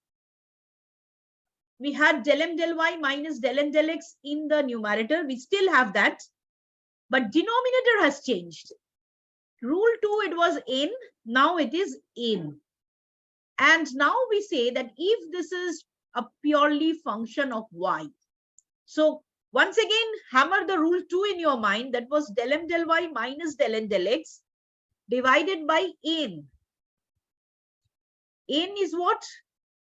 We had del m del y minus del n del x in the numerator. We still have that, but denominator has changed. Rule 2, it was n, now it is n. And now we say that if this is a purely function of y. So once again, hammer the rule 2 in your mind. That was del m del y minus del n del x divided by n. N is what?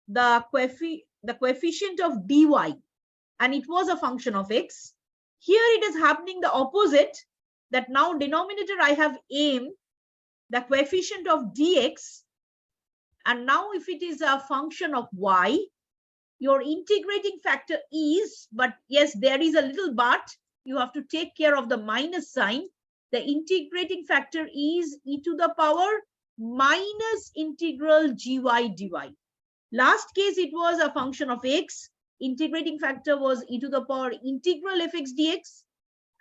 The coefficient of dy. And it was a function of x. Here it is happening the opposite. That now denominator I have m, the coefficient of dx. And now if it is a function of y, your integrating factor is, but yes, there is a little but, you have to take care of the minus sign. The integrating factor is e to the power minus integral gy dy. Last case, it was a function of x. Integrating factor was e to the power integral fx dx.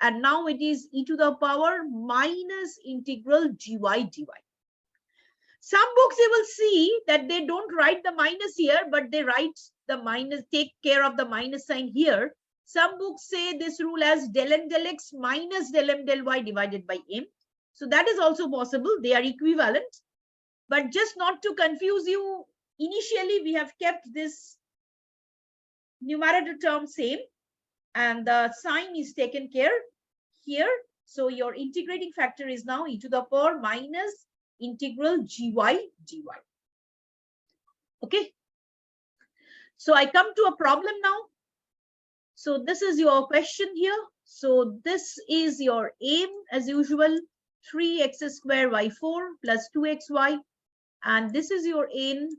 And now it is e to the power minus integral gy dy. Some books you will see that they don't write the minus here, but they write the minus, take care of the minus sign here. Some books say this rule as del n del x minus del m del y divided by m. So that is also possible. They are equivalent. But just not to confuse you, initially we have kept this numerator term same and the sign is taken care here. So your integrating factor is now e to the power minus integral gy dy. Okay. So I come to a problem now. So this is your question here. So this is your aim as usual, 3x square y4 plus 2xy. And this is your n,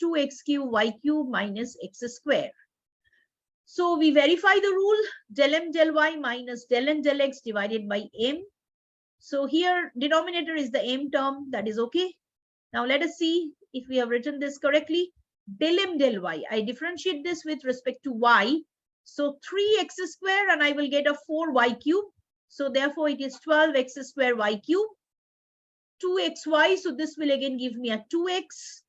2x cube y cube minus x square. So we verify the rule, del m del y minus del n del x divided by m. So here denominator is the m term, that is okay. Now let us see if we have written this correctly. Del m del y, I differentiate this with respect to y. So 3x square and I will get a 4y cube. So therefore it is 12x square y cube. 2xy, so this will again give me a 2x.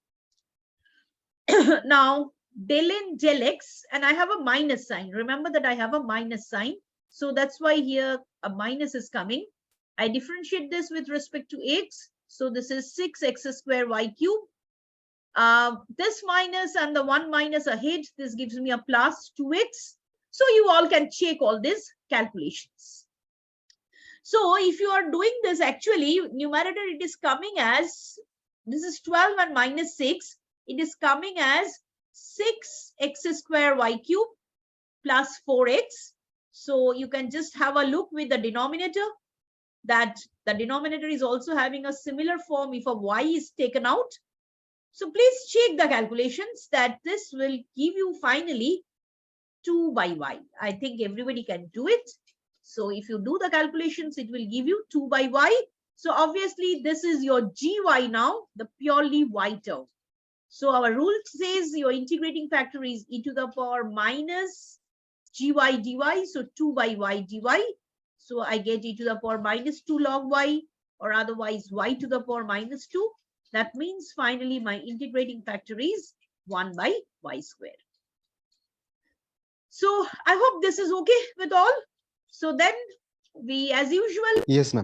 Now del n del x, and I have a minus sign. Remember that I have a minus sign. So that's why here a minus is coming. I differentiate this with respect to x. So this is 6x square y cube. This minus and the 1 minus ahead, this gives me a plus 2x. So you all can check all these calculations. So if you are doing this, actually numerator, it is coming as, this is 12 and minus 6. It is coming as 6x square y cube plus 4x. So you can just have a look with the denominator, that the denominator is also having a similar form if a y is taken out. So please check the calculations that this will give you finally 2 by y. I think everybody can do it. So if you do the calculations, it will give you 2 by y. So obviously this is your gy now, the purely y term. So our rule says your integrating factor is e to the power minus gy dy. So 2 by y dy. So I get e to the power minus 2 log y, or otherwise y to the power minus 2. That means finally my integrating factor is 1 by y square. So I hope this is okay with all. So then we, as usual, Yes, ma'am.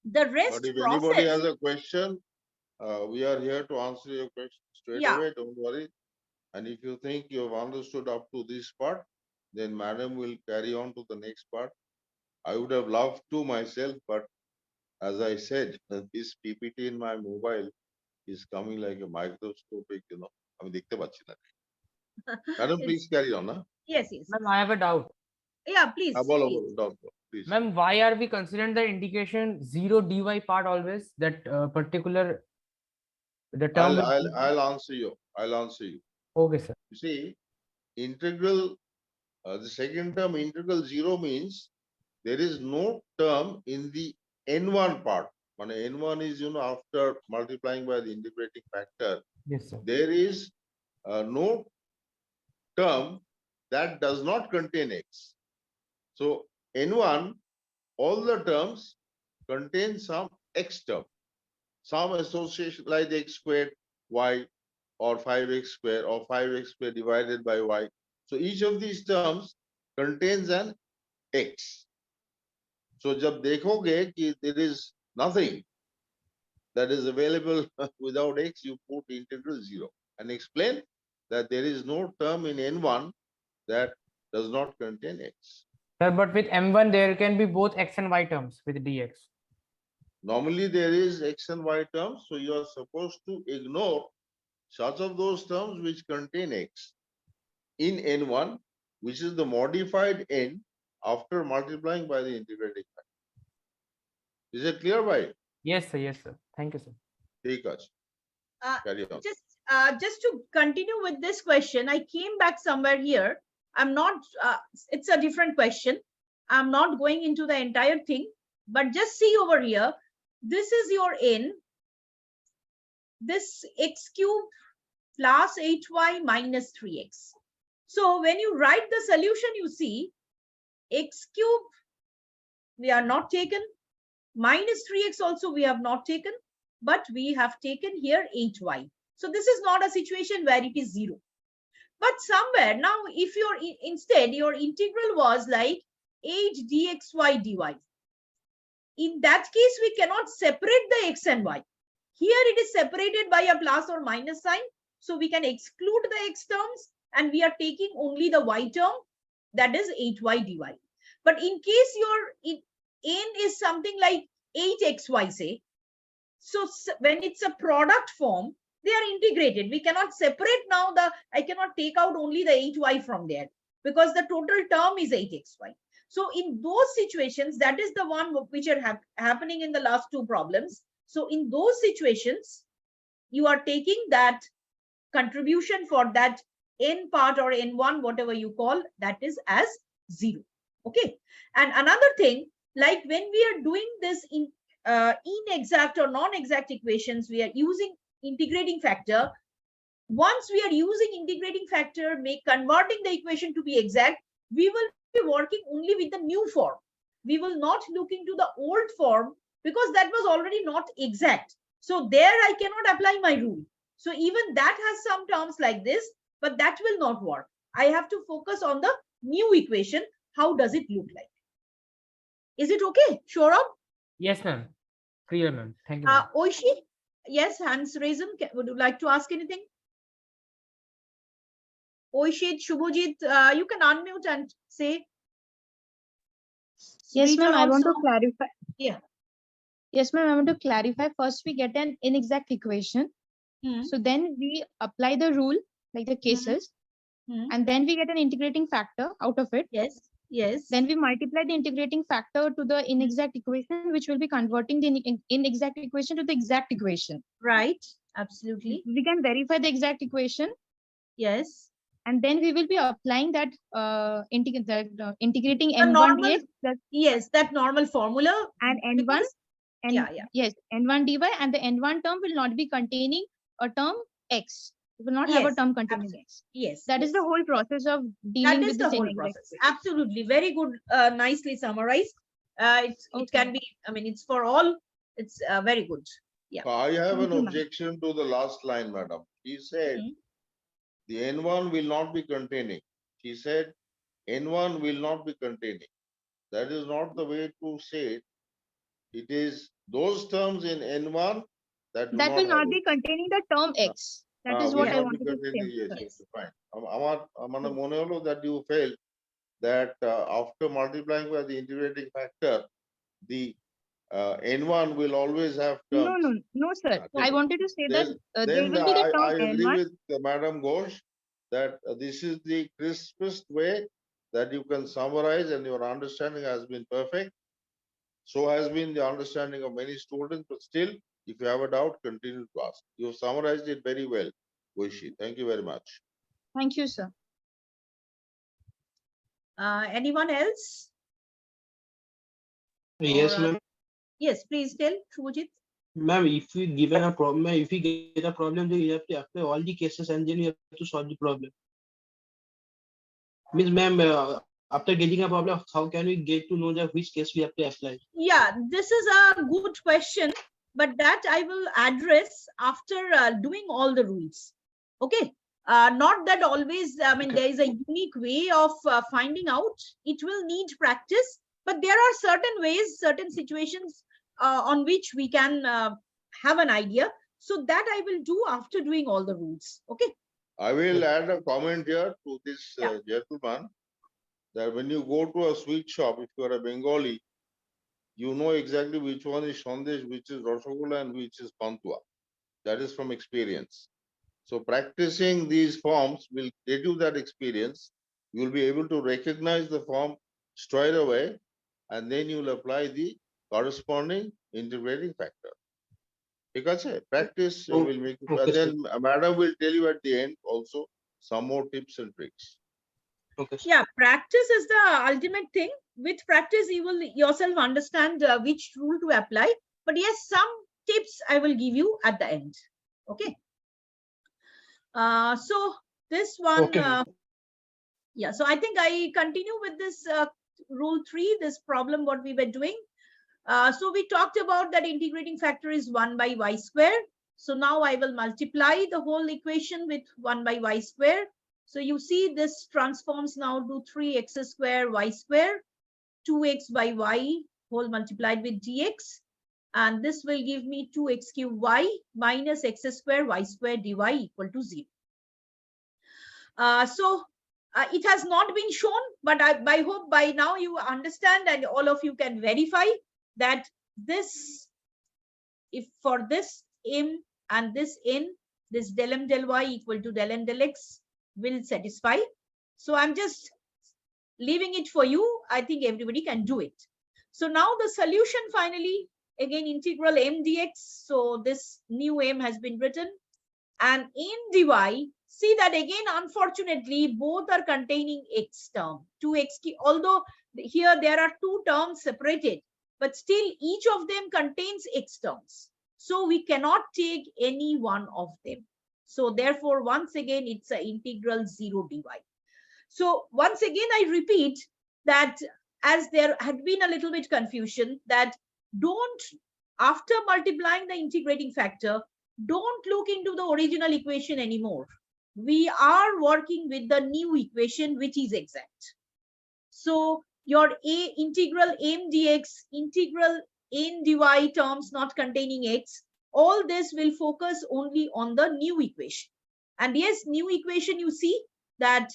the rest But if process. anybody has a question, we are here to answer your question straight Yeah. away. Don't worry. And if you think you have understood up to this part, then madam will carry on to the next part. I would have loved to myself, but as I said, this PPT in my mobile is coming like a microscopic, আমি দেখতে পাচ্ছি না। Madam, please carry on. Huh? Yes, yes. Ma'am, I have a doubt. Yeah, please. বলো, please. বলো, doubt বলো, please. Ma'am, why are we considering the integration 0 dy part always? That particular the term. I'll answer you. I'll answer you. Okay, sir. You see, integral, the second term, integral 0 means there is no term in the n1 part. N1 is, after multiplying by the integrating factor, Yes, sir. there is no term that does not contain x. So N1, all the terms contain some x term, some association like x squared y or 5x squared or 5x squared divided by y. So each of these terms contains an x. So जब देखोगे कि there is nothing that is available without x, you put integral 0 and explain that there is no term in N1 that does not contain x. Sir, but with M1 there can be both x and y terms with dx. Normally there is x and y terms, so you are supposed to ignore such of those terms which contain x in N1, which is the modified n after multiplying by the integrating factor. Is it clear, bhai? Yes, sir. Yes, sir. Thank you, sir. Take us. Carry on. Just to continue with this question, I came back somewhere here. I'm not, it's a different question. I'm not going into the entire thing, but just see over here. This is your n, this x cube plus 8y minus 3x. So when you write the solution, you see x cube, we are not taken, minus 3x also we have not taken, but we have taken here 8y. So this is not a situation where it is 0. But somewhere now, if your instead your integral was like 8 dxy dy, in that case we cannot separate the x and y. Here it is separated by a plus or minus sign, so we can exclude the x terms and we are taking only the y term, that is 8y dy. But in case your n is something like 8xy, say, so when it's a product form, they are integrated. We cannot separate now I cannot take out only the 8y from there because the total term is 8xy. So in those situations, that is the one which are happening in the last two problems. So in those situations, you are taking that contribution for that n part or n1, whatever you call, that is as 0. Okay. And another thing, like when we are doing this in inexact or non-exact equations, we are using integrating factor. Once we are using integrating factor, converting the equation to be exact, we will be working only with the new form. We will not look into the old form because that was already not exact. So there I cannot apply my rule. So even that has some terms like this, but that will not work. I have to focus on the new equation. How does it look like? Is it okay, Shorab? Yes, ma'am. Clear, ma'am. Thank you, ma'am. Oishi, yes, hands raised. Would you like to ask anything? Oishit, Shubhojit, you can unmute and say. Yes, ma'am. I want to also. clarify. Yeah. Yes, ma'am. I want to clarify. First, we get an inexact equation. So then we apply the rule, like the cases, and then we get an integrating factor out of it. Yes. Yes. Then we multiply the integrating factor to the inexact equation, which will be converting the inexact equation to the exact equation. Right. Absolutely. We can verify the exact equation. Yes. And then we will be applying that integrating The m1 normal, dx. Yes, that normal formula. And n1. And yeah. Yes, n1 dy, and the n1 term will not be containing a term x. It will not have a term containing x. Yes. That is the whole process of dealing with this inexact. Absolutely. Very good. Nicely summarized. It can be, I mean, it's for all. It's very good. Yeah. I have an objection to the last line, madam. She said the N1 will not be containing. She said N1 will not be containing. That is not the way to say it. It is those terms in N1 that will not be containing the term x. That is what I wanted to say. Yes, fine. আমার মনে হলো that you felt that after multiplying by the integrating factor, the N1 will always have terms. No, sir. I wanted to say that there will be the term I agree N1. with Madam Ghosh that this is the crispest way that you can summarize, and your understanding has been perfect. So has been the understanding of many students, but still, if you have a doubt, continue to ask. You have summarized it very well, Goishi. Thank you very much. Thank you, sir. Anyone else? Yes, ma'am. Yes, please tell, Shubhajit. Ma'am, if we given a problem, if we get a problem, then you have to apply all the cases and then you have to solve the problem. Means, ma'am, after getting a problem, how can we get to know that which case we have to apply? Yeah, this is a good question, but that I will address after doing all the rules. Okay. Not that always, I mean, Okay. there is a unique way of finding out. It will need practice, but there are certain ways, certain situations on which we can have an idea. So that I will do after doing all the rules. Okay. I will add a comment here to this Yeah. gentleman, that when you go to a sweet shop, if you are a Bengali, you know exactly which one is Sandesh, which is Rasgulla, and which is Pantua. That is from experience. So practicing these forms will get you that experience. You will be able to recognize the form straight away, and then you will apply the corresponding integrating factor. Because practice Oh, will make you, okay, and sir. then madam will tell you at the end also some more tips and tricks. Okay, sir. Yeah, practice is the ultimate thing. With practice, you will yourself understand which rule to apply. But yes, some tips I will give you at the end. Okay. So this one, Okay, ma'am. yeah. So I think I continue with this rule 3, this problem what we were doing. So we talked about that integrating factor is 1 by y square. So now I will multiply the whole equation with 1 by y square. So you see this transforms now to 3x square y square, 2x by y whole multiplied with dx. And this will give me 2x cube y minus x square y square dy equal to 0. So it has not been shown, but I hope by now you understand and all of you can verify that this, if for this m and this n, this del m del y equal to del n del x will satisfy. So I'm just leaving it for you. I think everybody can do it. So now the solution finally, again, integral m dx. So this new m has been written, and in dy, see that again, unfortunately, both are containing x term, 2x, although here there are two terms separated, but still each of them contains x terms. So we cannot take any one of them. So therefore, once again, it's an integral 0 dy. So once again, I repeat that as there had been a little bit confusion, that don't, after multiplying the integrating factor, don't look into the original equation anymore. We are working with the new equation, which is exact. So your integral m dx, integral n dy terms not containing x, all this will focus only on the new equation. And yes, new equation, you see that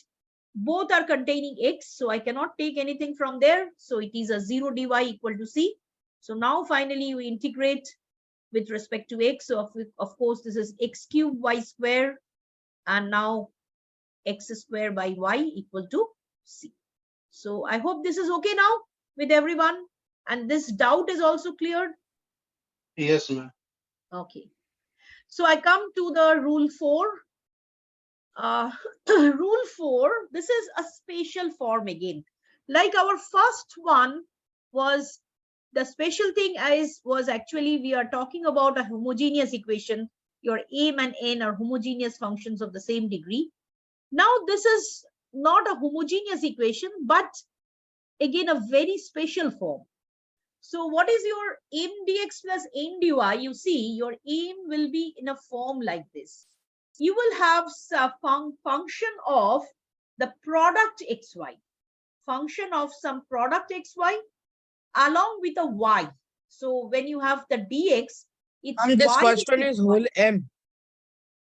both are containing x, so I cannot take anything from there. So it is a 0 dy equal to c. So now finally we integrate with respect to x. So of course, this is x cube y square, and now x square by y equal to c. So I hope this is okay now with everyone, and this doubt is also cleared. Yes, ma'am. Okay. So I come to the rule 4. Rule 4, this is a spatial form again. Like our first one was, the special thing was actually we are talking about a homogeneous equation. Your m and n are homogeneous functions of the same degree. Now this is not a homogeneous equation, but again a very special form. So what is your m dx plus n dy? You see your m will be in a form like this. You will have some function of the product xy, function of some product xy along with a y. So when you have the dx, it's This y. first one is whole m.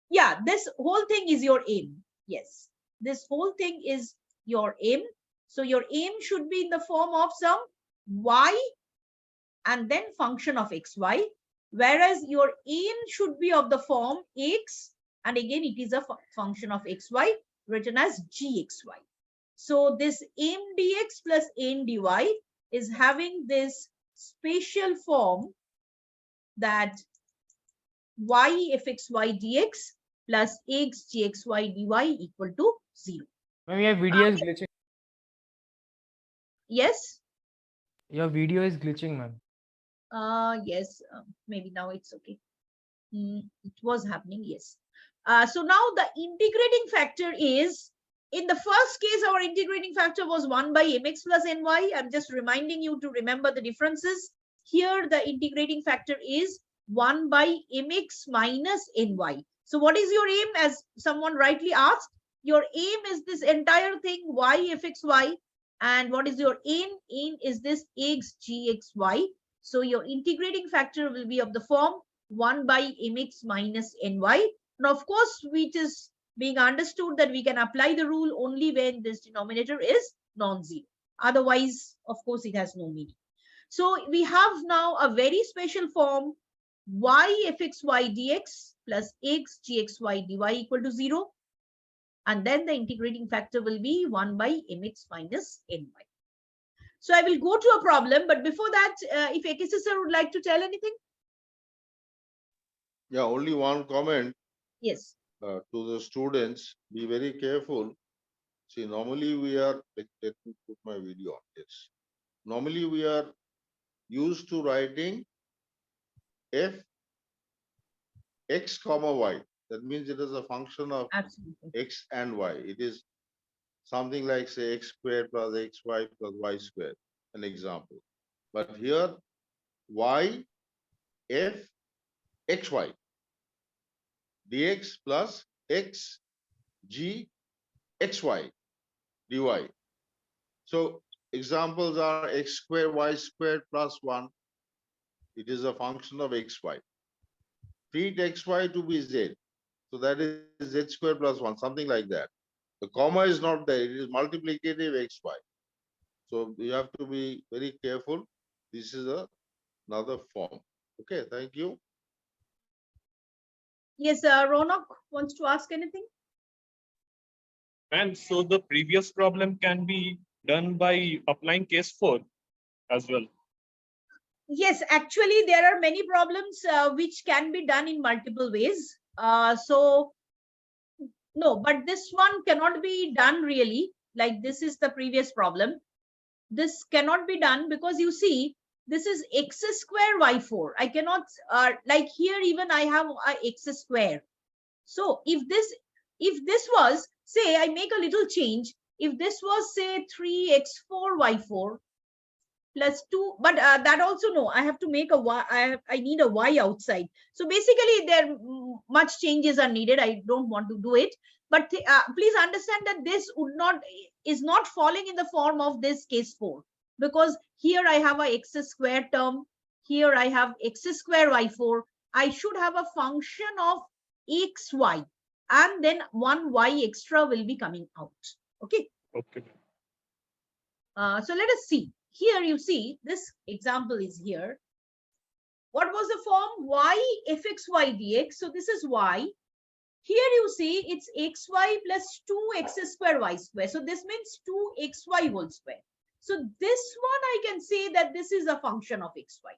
Yeah, this whole thing is your m. Yes, this whole thing is your m. So your m should be in the form of some y and then function of xy, whereas your n should be of the form x, and again it is a function of xy written as gxy. So this m dx plus n dy is having this spatial form that y fxy dx plus x gxy dy equal to 0. Ma'am, your video is glitching. Yes? Your video is glitching, ma'am. Yes, maybe now it's okay. It was happening, yes. So now the integrating factor is, in the first case, our integrating factor was 1 by mx plus ny. I'm just reminding you to remember the differences. Here, the integrating factor is 1 by mx minus ny. So what is your aim? As someone rightly asked, your aim is this entire thing, y fxy. And what is your aim? Aim is this x gxy. So your integrating factor will be of the form 1 by mx minus ny. Now, of course, which is being understood that we can apply the rule only when this denominator is non-zero. Otherwise, of course, it has no meaning. So we have now a very special form, y fxy dx plus x gxy dy equal to 0. And then the integrating factor will be 1 by mx minus ny. So I will go to a problem, but before that, if AKC sir would like to tell anything? Yeah, only one comment Yes. to the students. Be very careful. See, normally we are, let me put my video on this. Normally we are used to writing f x comma y. That means it is a function of Absolutely. x and y. It is something like, say, x squared plus xy plus y squared, an example. But here, y f xy dx plus x g xy dy. So examples are x squared y squared plus 1. It is a function of xy. Treat xy to be z. So that is z squared plus 1, something like that. The comma is not there. It is multiplicative xy. So you have to be very careful. This is another form. Okay, thank you. Yes, Ronak wants to ask anything? And so the previous problem can be done by applying case 4 as well. Yes, actually, there are many problems which can be done in multiple ways. No, but this one cannot be done really. Like this is the previous problem. This cannot be done because you see, this is x square y4. I cannot, like here even I have a x square. So if this was, say, I make a little change. If this was, say, 3x4 y4 plus 2, but that also no, I have to make a y, I need a y outside. So basically there much changes are needed. I don't want to do it, but please understand that this is not falling in the form of this case 4, because here I have a x square term, here I have x square y4. I should have a function of xy, and then one y extra will be coming out. Okay. Okay. So let us see. Here you see this example is here. What was the form? Y fxy dx. So this is y. Here you see it's xy plus 2x square y square. So this means 2xy whole square. So this one I can say that this is a function of xy,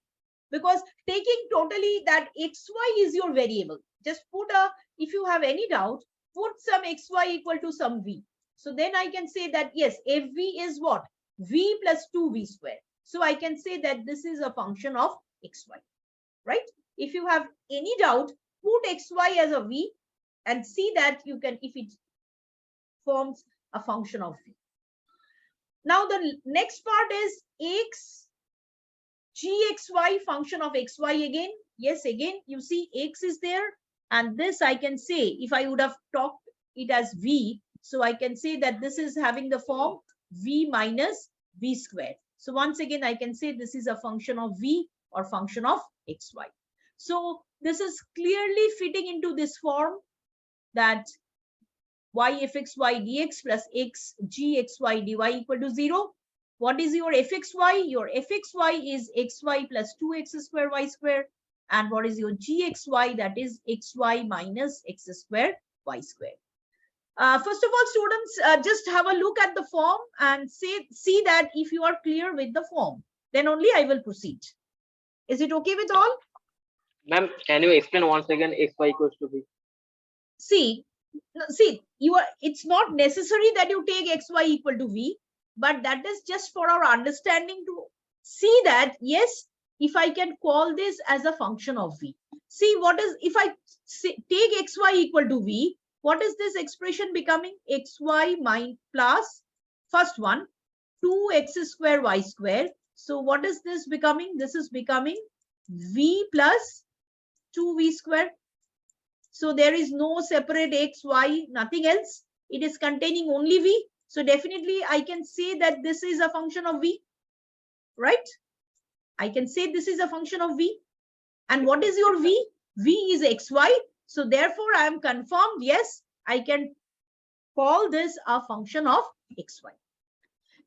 because taking totally that xy is your variable. Just put if you have any doubt, put some xy equal to some v. So then I can say that yes, fv is what? V plus 2v square. So I can say that this is a function of xy, right? If you have any doubt, put xy as a v and see that you can, if it forms a function of v. Now the next part is x gxy function of xy again. Yes, again you see x is there, and this I can say, if I would have talked it as v, so I can say that this is having the form v minus v squared. So once again I can say this is a function of v or function of xy. So this is clearly fitting into this form, that y fxy dx plus x gxy dy equal to 0. What is your fxy? Your fxy is xy plus 2x square y square. And what is your gxy? That is xy minus x square y square. First of all, students, just have a look at the form and see that if you are clear with the form, then only I will proceed. Is it okay with all? Ma'am, can you explain once again xy equals to v? See, it's not necessary that you take xy equal to v, but that is just for our understanding to see that, yes, if I can call this as a function of v. See what is, if I take xy equal to v, what is this expression becoming? Xy minus plus, first one, 2x square y square. So what is this becoming? This is becoming v plus 2v square. So there is no separate x, y, nothing else. It is containing only v. So definitely I can say that this is a function of v, right? I can say this is a function of v. And what is your v? V is xy. So therefore I am confirmed, yes, I can call this a function of xy.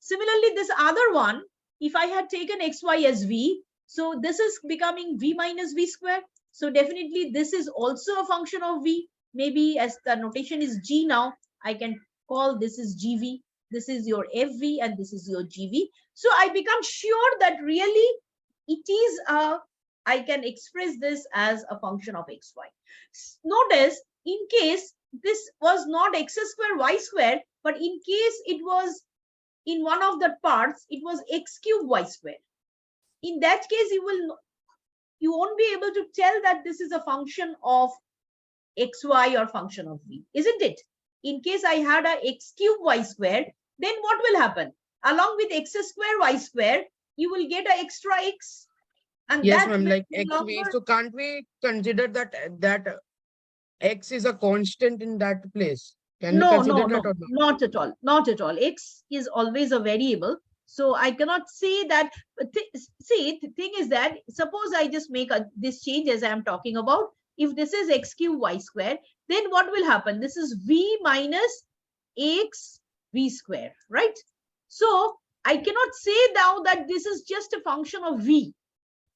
Similarly, this other one, if I had taken xy as v, so this is becoming v minus v square. So definitely this is also a function of v. Maybe as the notation is g now, I can call this is gv. This is your fv and this is your gv. So I become sure that really it is a, I can express this as a function of xy. Notice, in case this was not x square y square, but in case it was in one of the parts, it was x cube y square. In that case, you won't be able to tell that this is a function of xy or function of v, isn't it? In case I had a x cube y square, then what will happen? Along with x square y square, you will get an extra x. And Yes, that ma'am, will like no xv. longer, So can't we consider that x is a constant in that place? Can we no, consider no, that no, or not? not at all. Not at all. X is always a variable. So I cannot say that. See, the thing is that suppose I just make this change as I am talking about. If this is x cube y square, then what will happen? This is v minus x v square, right? So I cannot say now that this is just a function of v.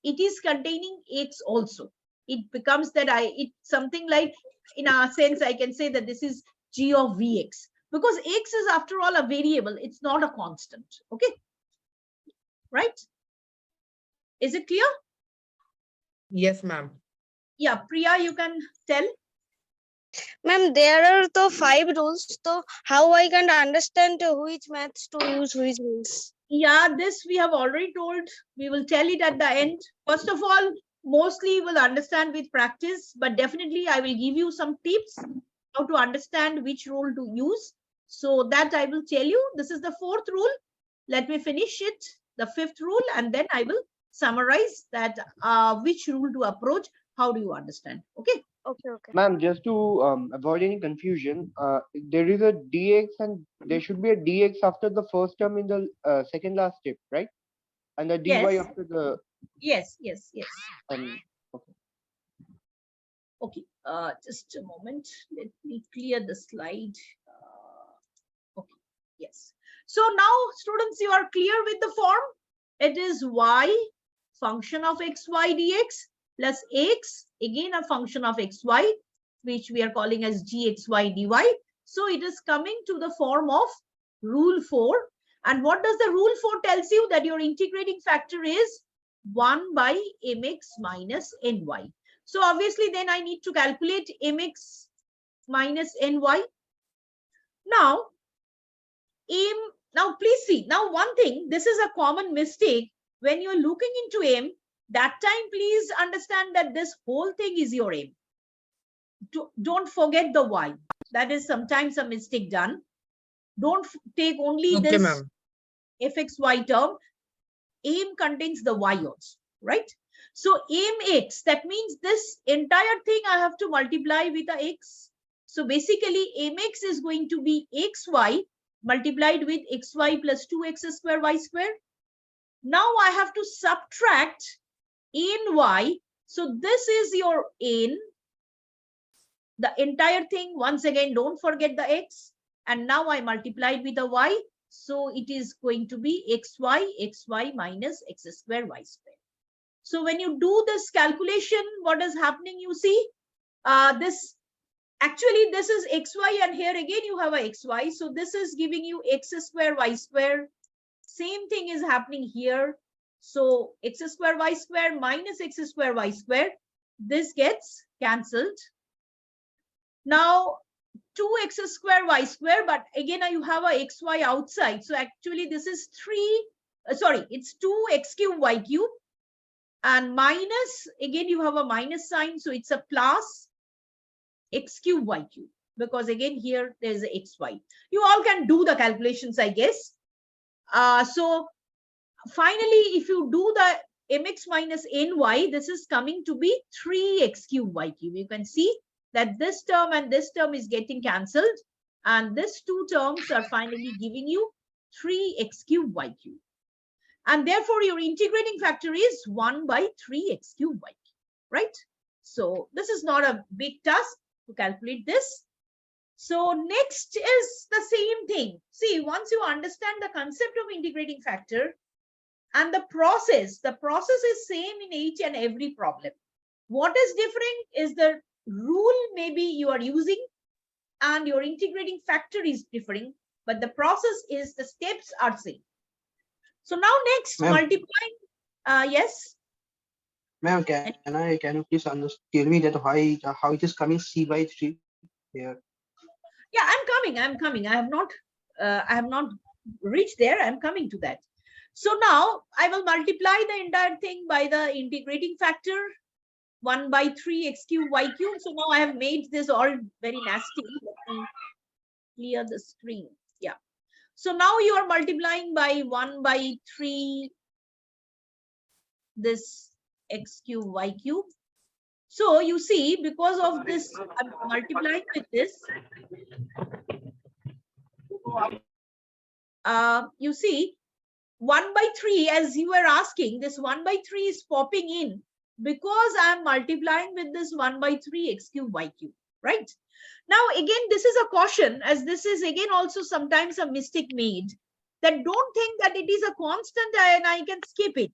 It is containing x also. It becomes that it's something like, in a sense, I can say that this is g of vx, because x is after all a variable. It's not a constant. Okay, right? Is it clear? Yes, ma'am. Yeah, Priya, you can tell. Ma'am, there are the 5 rules. So how I can understand which maths to use, which rules? Yeah, this we have already told. We will tell it at the end. First of all, mostly you will understand with practice, but definitely I will give you some tips how to understand which rule to use. So that I will tell you. This is the 4th rule. Let me finish it, the 5th rule, and then I will summarize that which rule to approach. How do you understand? Okay. Okay, okay. Ma'am, just to avoid any confusion, there is a dx and there should be a dx after the first term in the second last step, right? And the dy Yes. after the. Yes, yes, yes. Okay. Okay, just a moment. Let me clear the slide. Okay, yes. So now, students, you are clear with the form. It is y function of xy dx plus x, again a function of xy, which we are calling as gxy dy. So it is coming to the form of rule 4. And what does the rule 4 tells you? That your integrating factor is 1 by mx minus ny. So obviously then I need to calculate mx minus ny. Now, now please see, now one thing, this is a common mistake when you're looking into m, that time please understand that this whole thing is your m. Don't forget the y. That is sometimes a mistake done. Don't take only Okay, this ma'am. fxy term. M contains the y also, right? So mx, that means this entire thing I have to multiply with a x. So basically mx is going to be xy multiplied with xy plus 2x square y square. Now I have to subtract ny. So this is your n. The entire thing, once again, don't forget the x. And now I multiplied with a y. So it is going to be xy minus x square y square. So when you do this calculation, what is happening, you see, this actually this is xy, and here again you have a xy. So this is giving you x square y square. Same thing is happening here. So x square y square minus x square y square. This gets cancelled. Now 2x square y square, but again you have a xy outside. So actually this is it's 2x cube y cube. And minus, again, you have a minus sign. So it's a plus x cube y cube, because again, here there's a xy. You all can do the calculations, I guess. So finally, if you do the mx minus ny, this is coming to be 3x cube y cube. You can see that this term and this term is getting cancelled, and these two terms are finally giving you 3x cube y cube. And therefore, your integrating factor is 1 by 3x cube y cube, right? So this is not a big task to calculate this. So next is the same thing. See, once you understand the concept of integrating factor and the process is same in each and every problem. What is different is the rule maybe you are using, and your integrating factor is different, but the process is, the steps are same. So now next, multiplying. Yes. Ma'am, can you please tell me that why how it is coming c by 3 here? Yeah, I'm coming. I have not reached there. I'm coming to that. So now I will multiply the entire thing by the integrating factor, 1 by 3 x cube y cube. So now I have made this all very nasty. Let me clear the screen. Yeah. So now you are multiplying by 1 by 3 this x cube y cube. So you see, because of this, I'm multiplying with this. You see, 1 by 3, as you were asking, this 1 by 3 is popping in because I'm multiplying with this 1 by 3 x cube y cube, right? Now, again, this is a caution, as this is again also sometimes a mistake made, that don't think that it is a constant and I can skip it.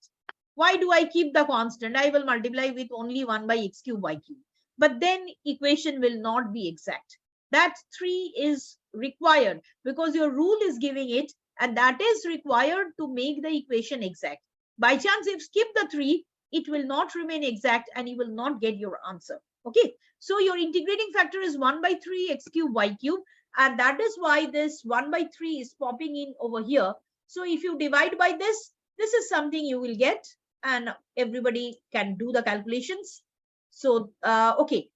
Why do I keep the constant? I will multiply with only 1 by x cube y cube. But then equation will not be exact. That 3 is required because your rule is giving it, and that is required to make the equation exact. By chance, if skip the 3, it will not remain exact and you will not get your answer. Okay, so your integrating factor is 1 by 3 x cube y cube, and that is why this 1 by 3 is popping in over here. So if you divide by this, this is something you will get, and everybody can do the calculations. So, okay,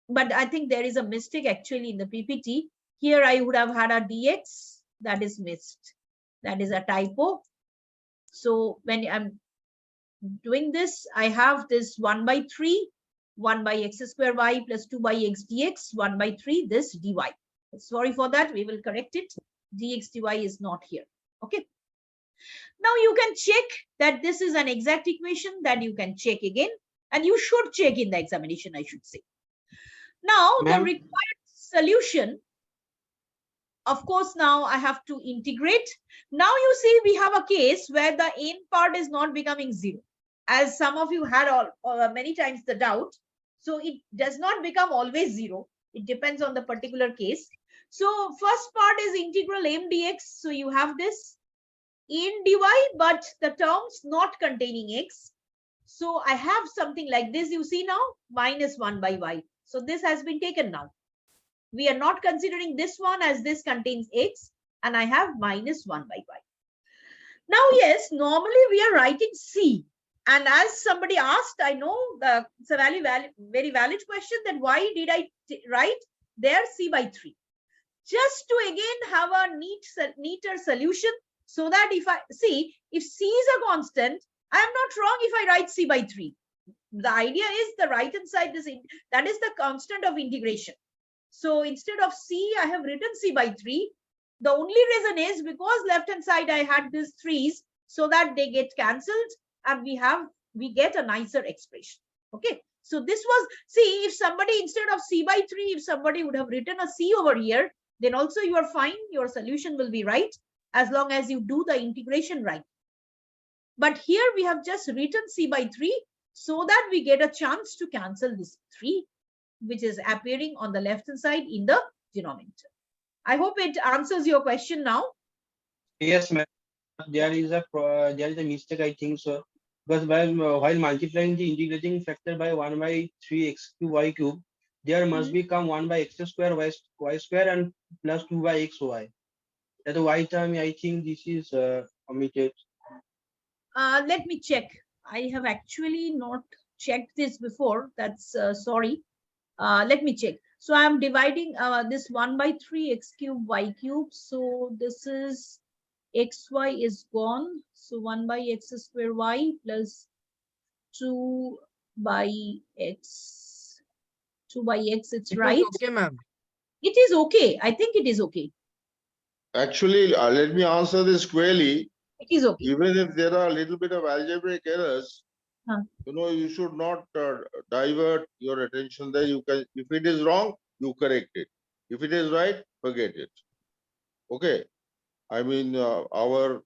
but I think there is a mistake actually in the PPT. Here I would have had a dx, that is missed. That is a typo. So when I'm doing this, I have this 1 by 3, 1 by x square y plus 2 by x dx, 1 by 3, this dy. Sorry for that, we will correct it. Dx dy is not here. Okay. Now you can check that this is an exact equation, that you can check again, and you should check in the examination, I should say. Now the required solution, of course, now I have to integrate. Now you see we have a case where the n part is not becoming 0, as some of you had many times the doubt. So it does not become always 0. It depends on the particular case. So first part is integral m dx. So you have this in dy, but the terms not containing x. So I have something like this, you see now, minus 1 by y. So this has been taken now. We are not considering this one, as this contains x, and I have minus 1 by y. Now, yes, normally we are writing c. And as somebody asked, I know it's a very valid question, that why did I write there c by 3? Just to again have a neater solution, so that if I see, if c is a constant, I am not wrong if I write c by 3. The idea is the right hand side, that is the constant of integration. So instead of c, I have written c by 3. The only reason is because left hand side I had these 3's, so that they get cancelled and we get a nicer expression. Okay. So this was, see, if somebody instead of c by 3, if somebody would have written a c over here, then also you are fine. Your solution will be right, as long as you do the integration right. But here we have just written c by 3, so that we get a chance to cancel this 3, which is appearing on the left hand side in the denominator. I hope it answers your question now. Yes, ma'am. There is a mistake, I think so. Because while multiplying the integrating factor by 1 by 3 x cube y cube, there must become 1 by x square y square and plus 2 by x y. That y term, I think this is omitted. Let me check. I have actually not checked this before. That's sorry. Let me check. So I'm dividing this 1 by 3 x cube y cube. So this is xy is gone. So 1 by x square y plus 2 by x. 2 by x, it's right. Okay, ma'am. It is okay. I think it is okay. Actually, let me answer this squarely. It is okay. Even if there are a little bit of algebraic errors, Huh. you should not divert your attention there. You can, if it is wrong, you correct it. If it is right, forget it. Okay. I mean, our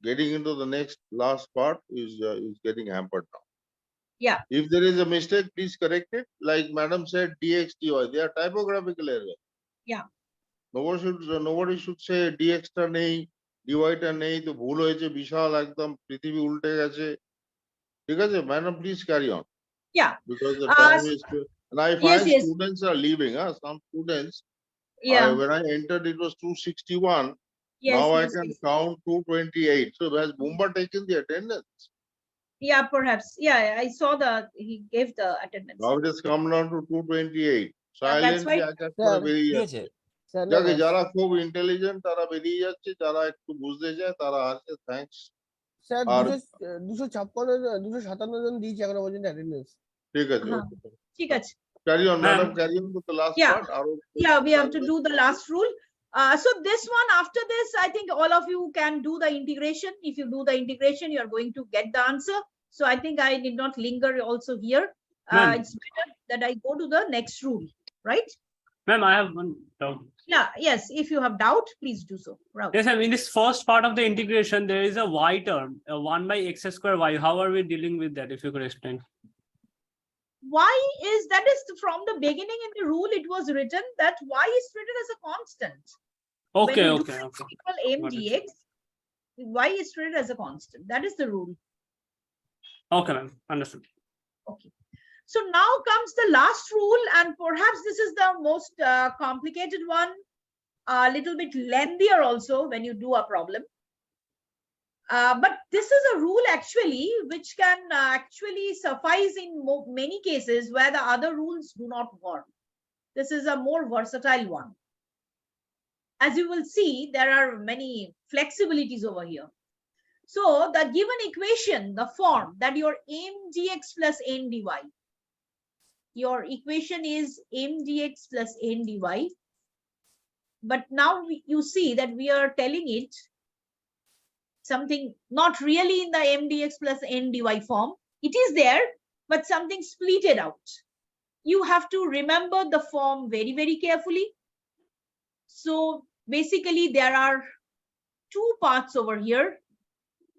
getting into the last part is getting hampered now. Yeah. If there is a mistake, please correct it. Like Madam said, dx dy, they are typographical error. Yeah. Nobody should say dx টা নেই, dy টা নেই, তো ভুল হয়েছে বিশাল একদম পৃথিবী উল্টে গেছে। ঠিক আছে, madam, please carry on. Yeah. Because the time is, and I find yes. students are leaving. Some students, Yeah. when I entered, it was 261. Yes, Now I yes, can yes. count 228. So has Boomba taken the attendance? Yeah, perhaps. Yeah, I saw he gave the attendance. Now it has come down to 228. That's Silently, why. এক এক করে বেরিয়ে যাচ্ছে। যাকে যারা খুব intelligent তারা বেরিয়ে যাচ্ছে, যারা একটু বুঝতে যায় তারা আছে। থ্যাঙ্কস। স্যার আর 257 জন দিয়েছে এখনো পর্যন্ত অ্যাটেন্ডেন্স। ঠিক আছে, ঠিক আছে। Carry on, madam. Carry on with the last part. Yeah, we have to do the last rule. So this one, after this, I think all of you can do the integration. If you do the integration, you are going to get the answer. So I think I did not linger also here. It's better that I go to the next rule, right? Ma'am, I have one doubt. Yeah, yes. If you have doubt, please do so. Rahul. Yes, ma'am. In this first part of the integration, there is a y term, 1 by x square y. How are we dealing with that? If you could explain. Y is, that is from the beginning in the rule, it was written that y is treated as a constant. Okay, When you okay, do okay. equal m dx, y is treated as a constant. That is the rule. Okay, ma'am. Understood. Okay. So now comes the last rule, and perhaps this is the most complicated one, a little bit lengthier also when you do a problem. But this is a rule actually which can actually suffice in many cases where the other rules do not work. This is a more versatile one. As you will see, there are many flexibilities over here. So the given equation, the form that your m dx plus n dy, your equation is m dx plus n dy. But now you see that we are telling it something not really in the m dx plus n dy form. It is there, but something splitted out. You have to remember the form very, very carefully. So basically there are two parts over here,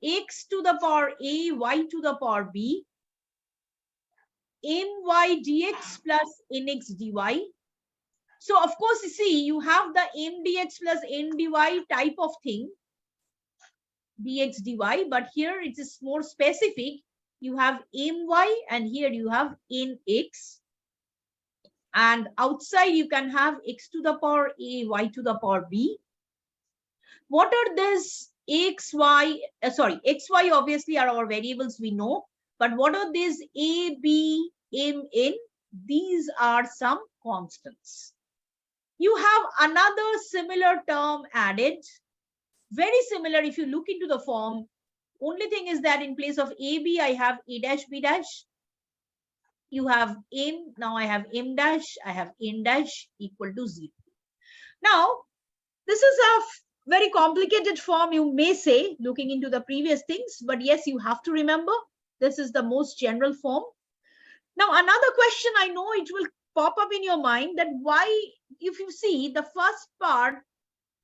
x to the power a, y to the power b, my dx plus nx dy. So of course, you see, you have the m dx plus n dy type of thing, dx dy, but here it is more specific. You have my and here you have nx, and outside you can have x to the power a, y to the power b. What are these xy? Xy obviously are our variables, we know, but what are these a, b, m, n? These are some constants. You have another similar term added, very similar if you look into the form. Only thing is that in place of ab, I have a dash b dash. You have m, now I have m dash, I have n dash equal to 0. Now, this is a very complicated form, you may say, looking into the previous things, but yes, you have to remember, this is the most general form. Now, another question I know it will pop up in your mind, that why, if you see the first part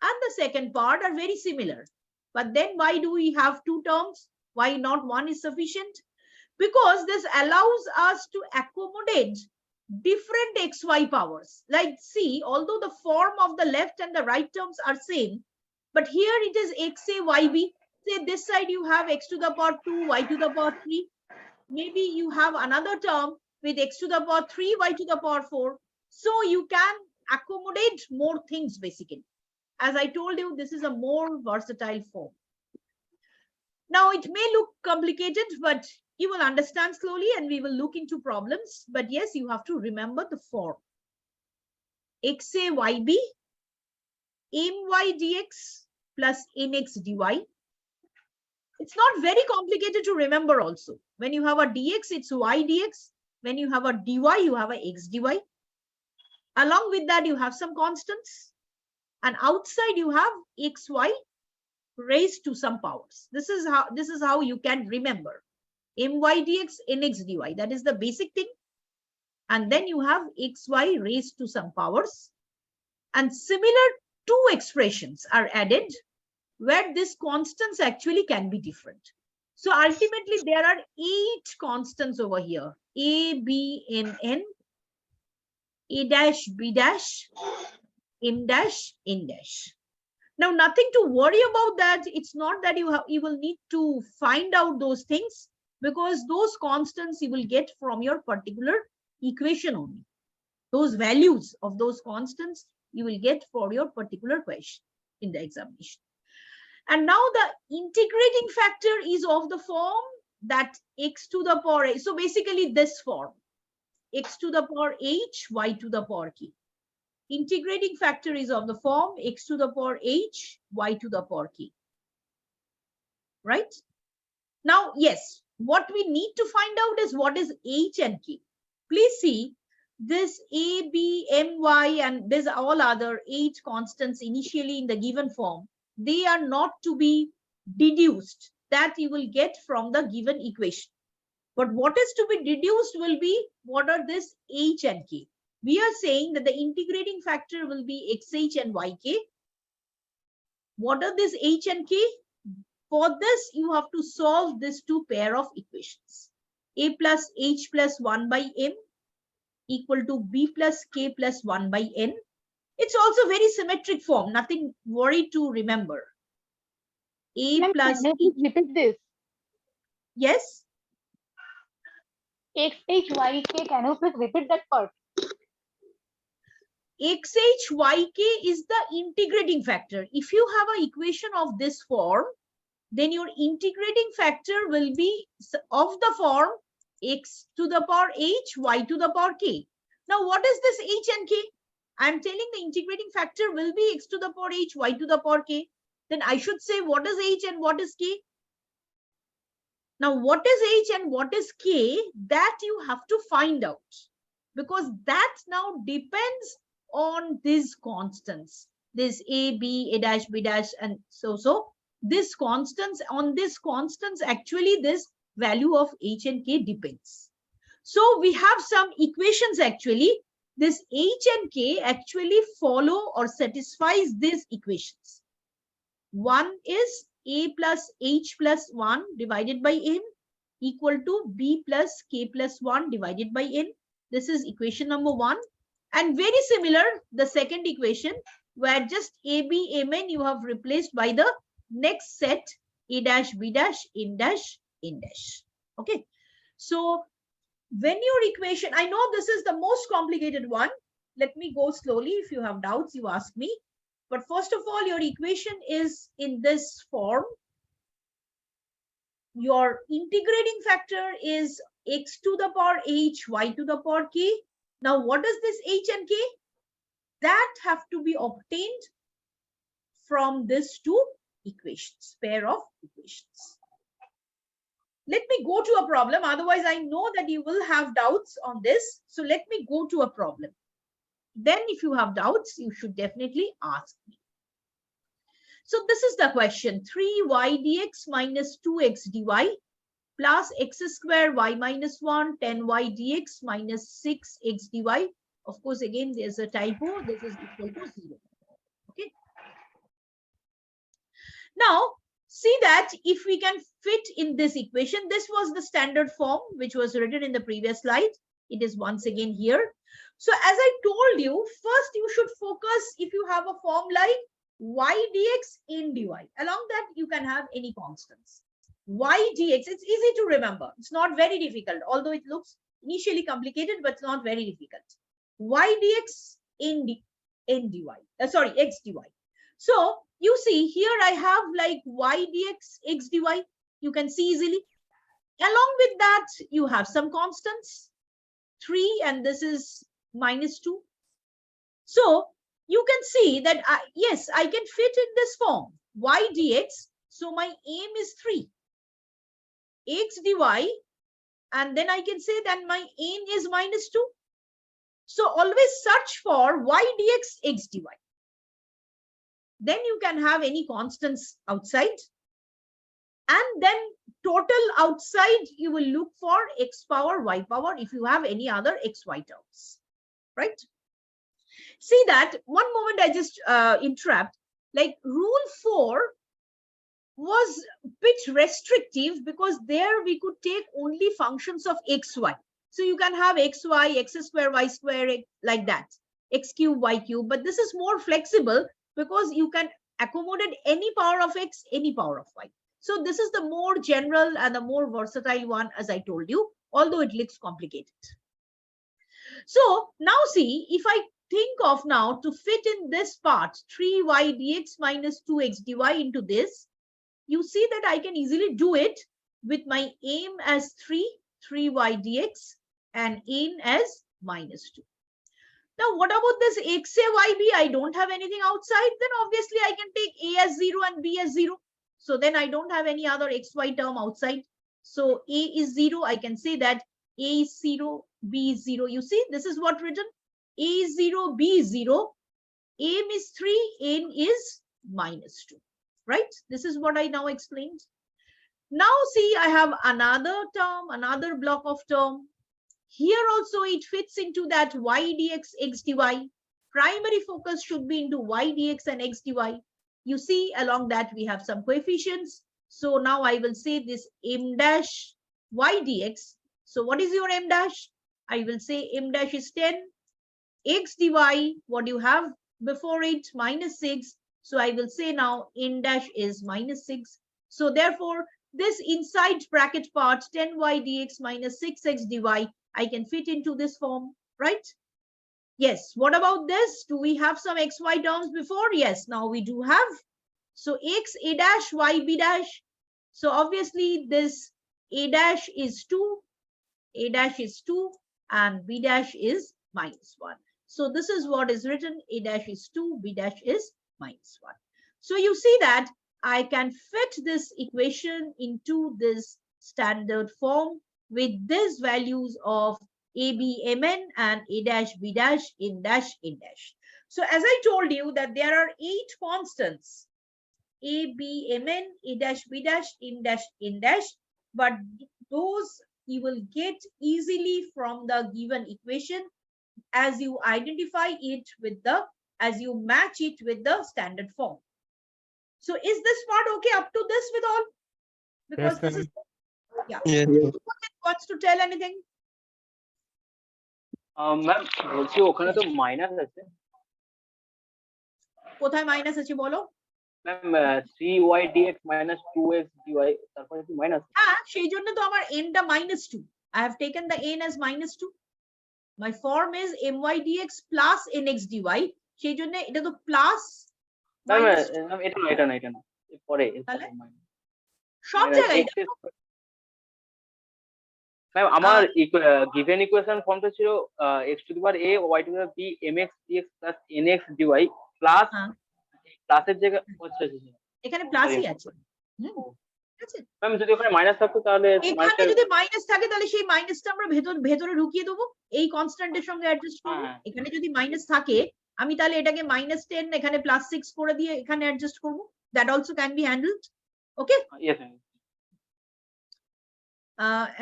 and the second part are very similar, but then why do we have two terms? Why not one is sufficient? Because this allows us to accommodate different xy powers. Like, see, although the form of the left and the right terms are same, but here it is xa yb. Say this side you have x to the power 2, y to the power 3. Maybe you have another term with x to the power 3, y to the power 4. So you can accommodate more things basically. As I told you, this is a more versatile form. Now it may look complicated, but you will understand slowly and we will look into problems. But yes, you have to remember the form. xa yb my dx plus nx dy. It's not very complicated to remember also. When you have a dx, it's y dx. When you have a dy, you have a x dy. Along with that, you have some constants. And outside you have xy raised to some powers. This is how you can remember. My dx nx dy. That is the basic thing. And then you have xy raised to some powers. And similar two expressions are added where these constants actually can be different. So ultimately there are 8 constants over here. A, B, N, A dash, B dash, M dash, N dash. Now nothing to worry about that. It's not that you will need to find out those things, because those constants you will get from your particular equation only. Those values of those constants you will get for your particular question in the examination. And now the integrating factor is of the form that x to the power h. So basically this form, x to the power h, y to the power k. Integrating factor is of the form x to the power h, y to the power k. Right? Now, yes, what we need to find out is what is h and k. Please see this a, b, m, y, and there's all other 8 constants initially in the given form. They are not to be deduced. That you will get from the given equation. But what is to be deduced will be what are this h and k. We are saying that the integrating factor will be xh and yk. What are this h and k? For this, you have to solve this 2 pair of equations. A plus h plus 1 by m equal to b plus k plus 1 by n. It's also very symmetric form. Nothing worry to remember. A plus. Can you please repeat this? Yes. X, H, Y, K. Can you please repeat that part? xh yk is the integrating factor. If you have an equation of this form, then your integrating factor will be of the form x to the power h, y to the power k. Now, what is this h and k? I'm telling the integrating factor will be x to the power h, y to the power k. Then I should say what is h and what is k? Now, what is h and what is k? That you have to find out, because that now depends on these constants. This a, b, a dash, b dash, and so. This constants, on this constants, actually this value of h and k depends. So we have some equations actually. This h and k actually follow or satisfies these equations. One is a plus h plus 1 divided by n equal to b plus k plus 1 divided by n. This is equation number 1. And very similar, the second equation, where just a, b, mn you have replaced by the next set a dash, b dash, n dash, n dash. Okay. So when your equation, I know this is the most complicated one. Let me go slowly. If you have doubts, you ask me. But first of all, your equation is in this form. Your integrating factor is x to the power h, y to the power k. Now, what is this h and k? That have to be obtained from these 2 equations, pair of equations. Let me go to a problem. Otherwise, I know that you will have doubts on this. So let me go to a problem. Then if you have doubts, you should definitely ask me. So this is the question. 3y dx minus 2x dy plus x square y minus 1, 10y dx minus 6x dy. Of course, again, there's a typo. This is equal to 0. Okay. Now, see that if we can fit in this equation, this was the standard form which was written in the previous slide. It is once again here. So as I told you, first you should focus if you have a form like y dx in dy. Along that, you can have any constants. Y dx, it's easy to remember. It's not very difficult, although it looks initially complicated, but it's not very difficult. Y dx in dy, x dy. So you see here I have like y dx x dy. You can see easily. Along with that, you have some constants, 3, and this is -2. So you can see that, yes, I can fit in this form, y dx. So my aim is 3, x dy, and then I can say that my aim is -2. So always search for y dx x dy. Then you can have any constants outside. And then total outside, you will look for x power, y power, if you have any other xy terms, right? See that, one moment I just interrupt, like rule 4 was a bit restrictive because there we could take only functions of xy. So you can have xy, x square, y square, like that, x cube, y cube, but this is more flexible because you can accommodate any power of x, any power of y. So this is the more general and the more versatile one, as I told you, although it looks complicated. So now see, if I think of now to fit in this part, 3y dx minus 2x dy into this, you see that I can easily do it with my aim as 3y dx, and aim as -2. Now, what about this x a y b? I don't have anything outside. Then obviously I can take a as 0 and b as 0. So then I don't have any other xy term outside. So a is 0. I can say that a is 0, b is 0. You see, this is what written. A is 0, b is 0. Aim is 3, aim is -2. Right? This is what I now explained. Now see, I have another term, another block of term. Here also it fits into that y dx x dy. Primary focus should be into y dx and x dy. You see, along that we have some coefficients. So now I will say this m dash y dx. So what is your m dash? I will say m dash is 10. X dy, what you have before it, -6. So I will say now n dash is -6. So therefore, this inside bracket part, 10y dx minus 6x dy, I can fit into this form, right? Yes. What about this? Do we have some xy terms before? Yes, now we do have. So x a dash, y b dash. So obviously this a dash is 2, a dash is 2, and b dash is -1. So this is what is written. A dash is 2, b dash is -1. So you see that I can fit this equation into this standard form with these values of a, b, mn and a dash, b dash, in dash, in dash. So as I told you that there are 8 constants, a, b, mn, a dash, b dash, in dash, but those you will get easily from the given equation as you identify it with the, as you match it with the standard form. So is this part okay up to this with all? Because Yes, this is, yeah. Yes. Wants to tell anything? Ma'am বলছি ওখানে তো minus আছে কোথায় minus আছে বলো? Ma'am 3y dx minus 2x dy তারপরে কি minus? হ্যাঁ, সেই জন্য তো আমার n টা -2. I have taken the n as -2. My form is my dx plus nx dy. সেই জন্য এটা তো প্লাস ম্যাম এটা না পরে সব জায়গায় ম্যাম আমার গিভেন ইকুয়েশন ফর্মটা ছিল x to the power a y to the power b mx dx plus nx dy plus প্লাসের জায়গায় এখানে প্লাসই আছে। ম্যাম যদি ওখানে মাইনাস থাকতো তাহলে এখানে যদি মাইনাস থাকে তাহলে সেই মাইনাসটা আমরা ভেতরে ঢুকিয়ে দেবো এই কনস্ট্যান্টের সঙ্গে অ্যাডজাস্ট করব। এখানে যদি মাইনাস থাকে আমি তাহলে এটাকে -10 এখানে +6 করে দিয়ে এখানে অ্যাডজাস্ট করব। That also can be handled. Okay? Yes, ma'am.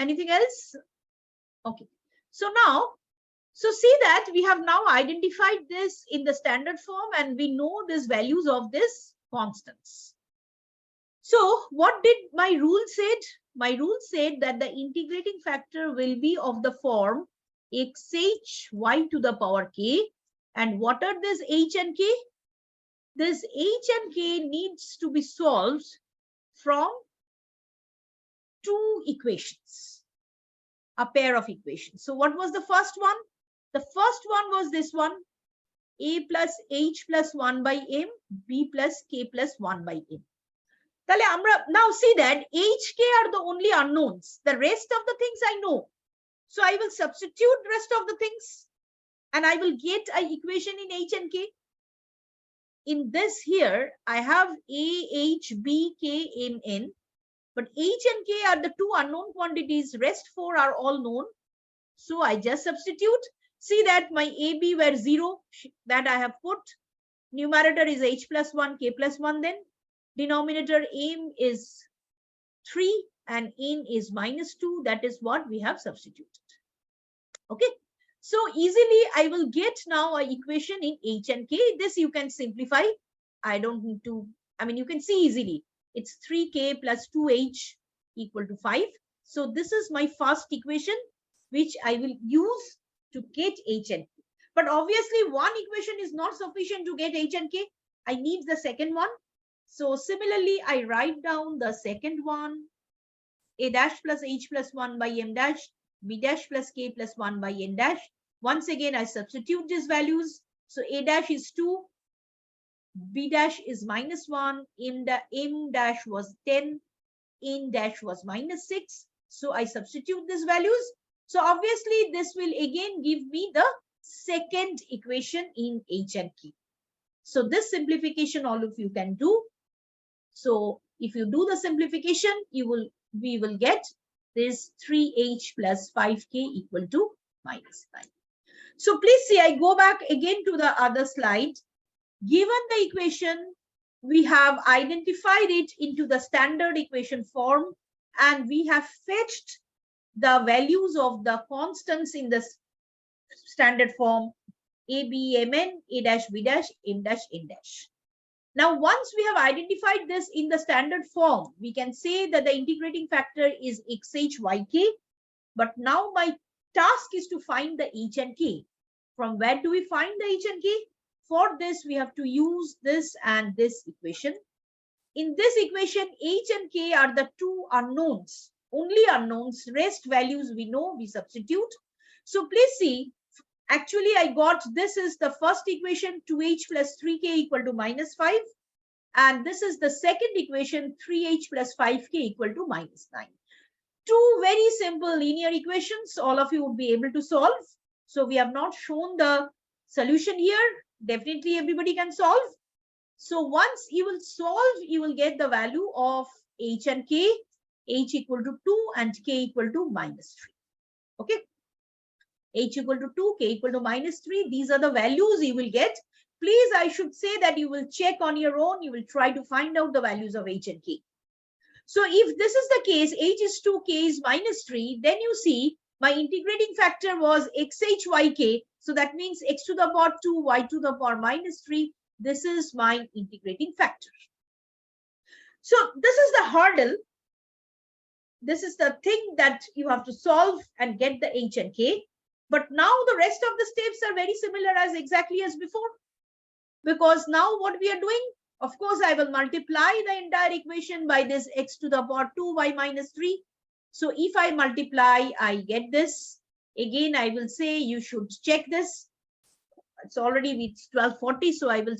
Anything else? Okay. So now, so see that we have now identified this in the standard form and we know these values of this constants. So what did my rule said? My rule said that the integrating factor will be of the form xh y to the power k. And what are this h and k? This h and k needs to be solved from 2 equations, a pair of equations. So what was the first one? The first one was this one, a plus h plus 1 by m, b plus k plus 1 by m. Now see that HK are the only unknowns. The rest of the things I know. So I will substitute rest of the things and I will get an equation in H and K. In this here, I have A, H, B, K, M, N. But H and K are the two unknown quantities. Rest 4 are all known. So I just substitute. See that my AB were 0 that I have put. Numerator is H plus 1, K plus 1 then. Denominator M is 3 and N is -2. That is what we have substituted. Okay. So easily I will get now an equation in H and K. This you can simplify. I don't need to, you can see easily. It's 3K plus 2H equal to 5. So this is my first equation, which I will use to get H and K. But obviously one equation is not sufficient to get H and K. I need the second one. So similarly, I write down the second one, A dash plus H plus 1 by M dash, B dash plus K plus 1 by N dash. Once again, I substitute these values. So A dash is 2, B dash is -1, M dash was 10, N dash was -6. So I substitute these values. So obviously this will again give me the second equation in H and K. So this simplification all of you can do. So if you do the simplification, we will get this 3H plus 5K equal to -9. So please see, I go back again to the other slide. Given the equation, we have identified it into the standard equation form, and we have fetched the values of the constants in the standard form, A, B, M, N, A dash, B dash, M dash, N dash. Now, once we have identified this in the standard form, we can say that the integrating factor is XHYK. But now my task is to find the H and K. From where do we find the H and K? For this, we have to use this and this equation. In this equation, H and K are the two unknowns, only unknowns. Rest values we know, we substitute. So please see, actually I got, this is the first equation, 2H plus 3K equal to -5. And this is the second equation, 3H plus 5K equal to -9. Two very simple linear equations, all of you would be able to solve. So we have not shown the solution here. Definitely everybody can solve. So once you will solve, you will get the value of H and K, H equal to 2 and K equal to -3. Okay. H equal to 2, K equal to -3. These are the values you will get. Please, I should say that you will check on your own. You will try to find out the values of H and K. So if this is the case, H is 2, K is -3, then you see my integrating factor was XHYK. So that means x to the power 2, y to the power -3. This is my integrating factor. So this is the hurdle. This is the thing that you have to solve and get the H and K. But now the rest of the steps are very similar as exactly as before. Because now what we are doing, of course, I will multiply the entire equation by this x to the power 2 y -3. So if I multiply, I get this. Again, I will say you should check this. It's already with 12:40, so I will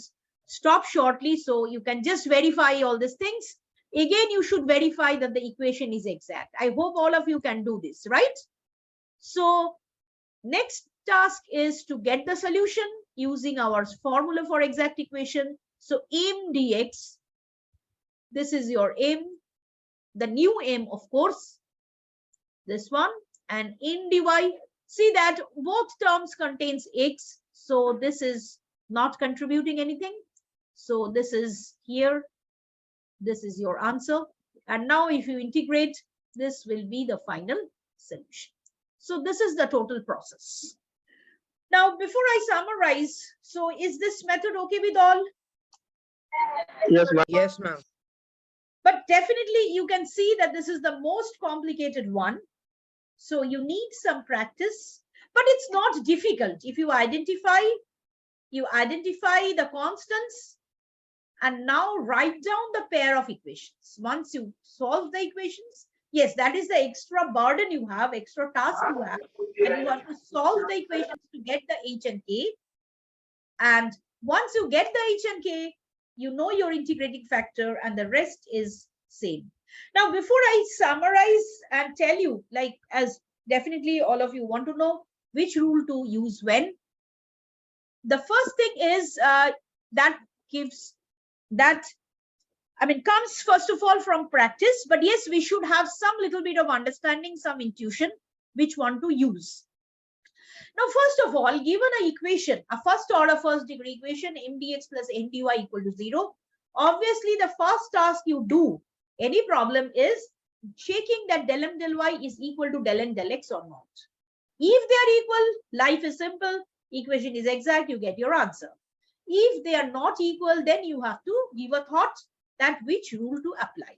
stop shortly. So you can just verify all these things. Again, you should verify that the equation is exact. I hope all of you can do this, right? So next task is to get the solution using our formula for exact equation. So m dx, this is your m, the new m, of course, this one, and n dy. See that both terms contains x, so this is not contributing anything. So this is here, this is your answer. And now if you integrate, this will be the final solution. So this is the total process. Now, before I summarize, so is this method okay with all? Yes, ma'am. Yes, ma'am. But definitely you can see that this is the most complicated one. So you need some practice, but it's not difficult. If you identify the constants and now write down the pair of equations. Once you solve the equations, yes, that is the extra burden you have, extra task you have, and you have to solve the equations to get the H and K. And once you get the H and K, you know your integrating factor, and the rest is same. Now, before I summarize and tell you, like, as definitely all of you want to know which rule to use when, the first thing is that comes first of all from practice, but yes, we should have some little bit of understanding, some intuition, which one to use. Now, first of all, given an equation, a first order first degree equation, mdx plus ndy equal to 0, obviously the first task you do, any problem, is checking that del m del y is equal to del n del x or not. If they are equal, life is simple, equation is exact, you get your answer. If they are not equal, then you have to give a thought that which rule to apply.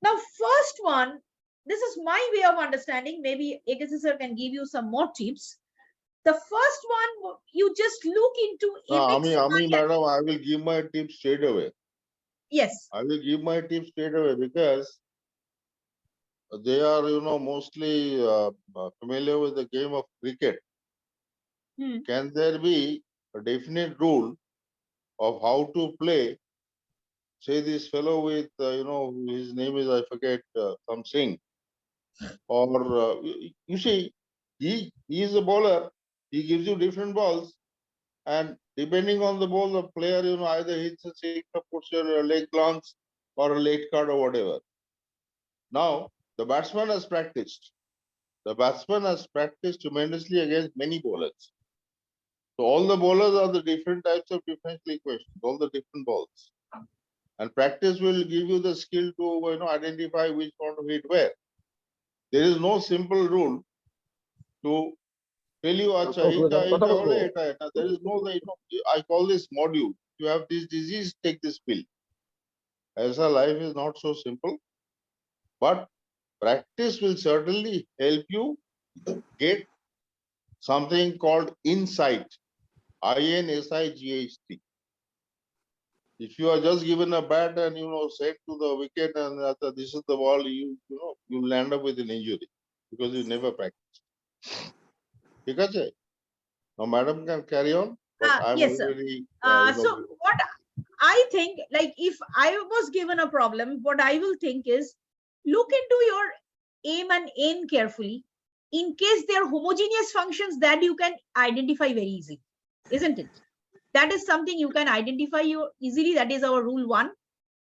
Now, first one, this is my way of understanding. Maybe Ekasi sir can give you some more tips. The first one, you just look into Ami, madam, I will give my tips straight away. Yes. I will give my tips straight away because they are, mostly familiar with the game of cricket. Can there be a definite rule of how to play? Say this fellow with, his name is, I forget, some Singh. Or, you see, he is a bowler. He gives you different balls. And depending on the ball, the player, either hits a six or puts your leg glance or a late card or whatever. Now, the batsman has practiced. The batsman has practiced tremendously against many bowlers. So all the bowlers are the different types of differential equations, all the different balls. And practice will give you the skill to identify which one to hit where. There is no simple rule to tell you, there is no, I call this module. You have this disease, take this pill. As a life is not so simple, but practice will certainly help you get something called insight, INSIGHT. If you are just given a bat and set to the wicket and this is the ball, you land up with an injury because you never practiced. Because now madam can carry on, but I'm yes, already. So what I think, like, if I was given a problem, what I will think is look into your aim and n carefully. In case they are homogeneous functions, that you can identify very easily, isn't it? That is something you can identify easily. That is our rule 1.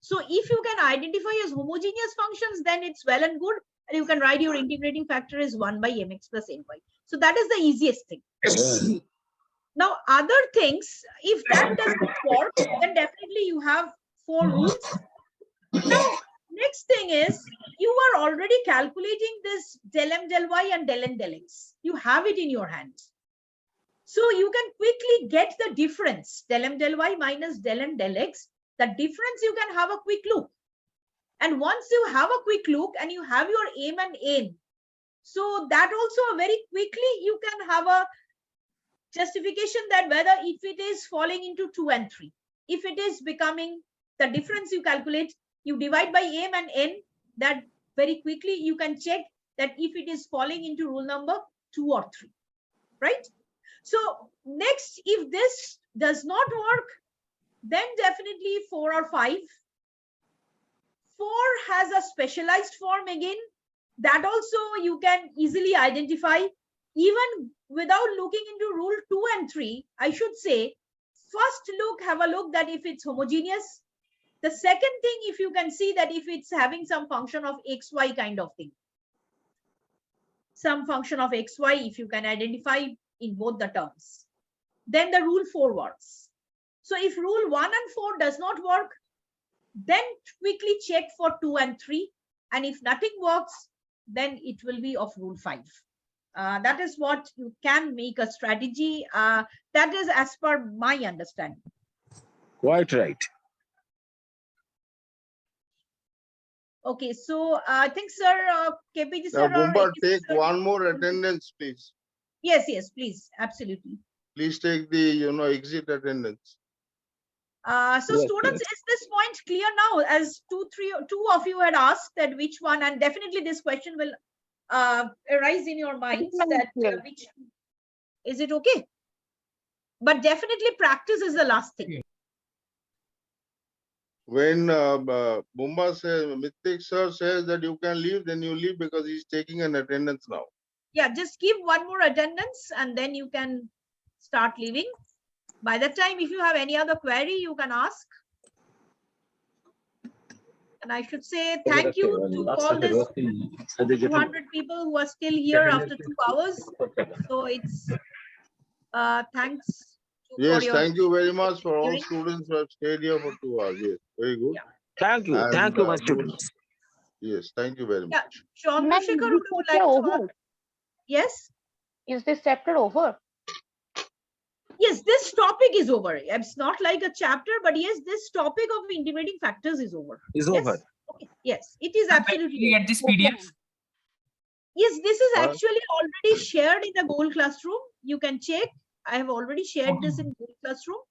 So if you can identify as homogeneous functions, then it's well and good. And you can write your integrating factor as 1 by mx plus ny. So that is the easiest thing. Now, other things, if that doesn't work, then definitely you have 4 rules. Now, next thing is, you are already calculating this del m del y and del n del x. You have it in your hand. So you can quickly get the difference, del m del y minus del n del x. The difference, you can have a quick look. And once you have a quick look and you have your aim and n, so that also very quickly you can have a justification that whether if it is falling into 2 and 3, if it is becoming the difference you calculate, you divide by aim and n, that very quickly you can check that if it is falling into rule number 2 or 3, right? So next, if this does not work, then definitely 4 or 5. 4 has a specialized form again, that also you can easily identify. Even without looking into rule 2 and 3, I should say, first have a look that if it's homogeneous. The second thing, if you can see that if it's having some function of xy kind of thing, some function of xy, if you can identify in both the terms, then the rule 4 works. So if rule 1 and 4 does not work, then quickly check for 2 and 3. And if nothing works, then it will be of rule 5. That is what you can make a strategy. That is as per my understanding. Quite right. Okay, so I think, sir, KPG sir. Now, Bumba, take one more attendance, please. Yes, please, absolutely. Please take the exit attendance. So Yes, students, yes. is this point clear now? As two of you had asked that which one, and definitely this question will arise in your minds that which is it okay? But definitely practice is the last thing. When Mumba says, Mithik sir says that you can leave, then you leave because he's taking an attendance now. Yeah, just give one more attendance and then you can start leaving. By that time, if you have any other query, you can ask. And I should say thank you to all these 200 people who are still here after 2 hours. So it's thanks for Yes, your thank you very much for all hearing. students who have stayed here for 2 hours. Yes, very good. Yeah. Thank you. And, Thank you, my we will- students. Yes, thank you very Yeah, much. Chandrasekhar would you like to ask? Yes. Is this chapter over? Yes, this topic is over. It's not like a chapter, but yes, this topic of integrating factors is over. Is Yes. over. Okay. Yes, it is When absolutely we over. get this PDF? Yes, this is Huh? actually already shared in the Google Classroom. You can check. I have already shared this in Google Classroom.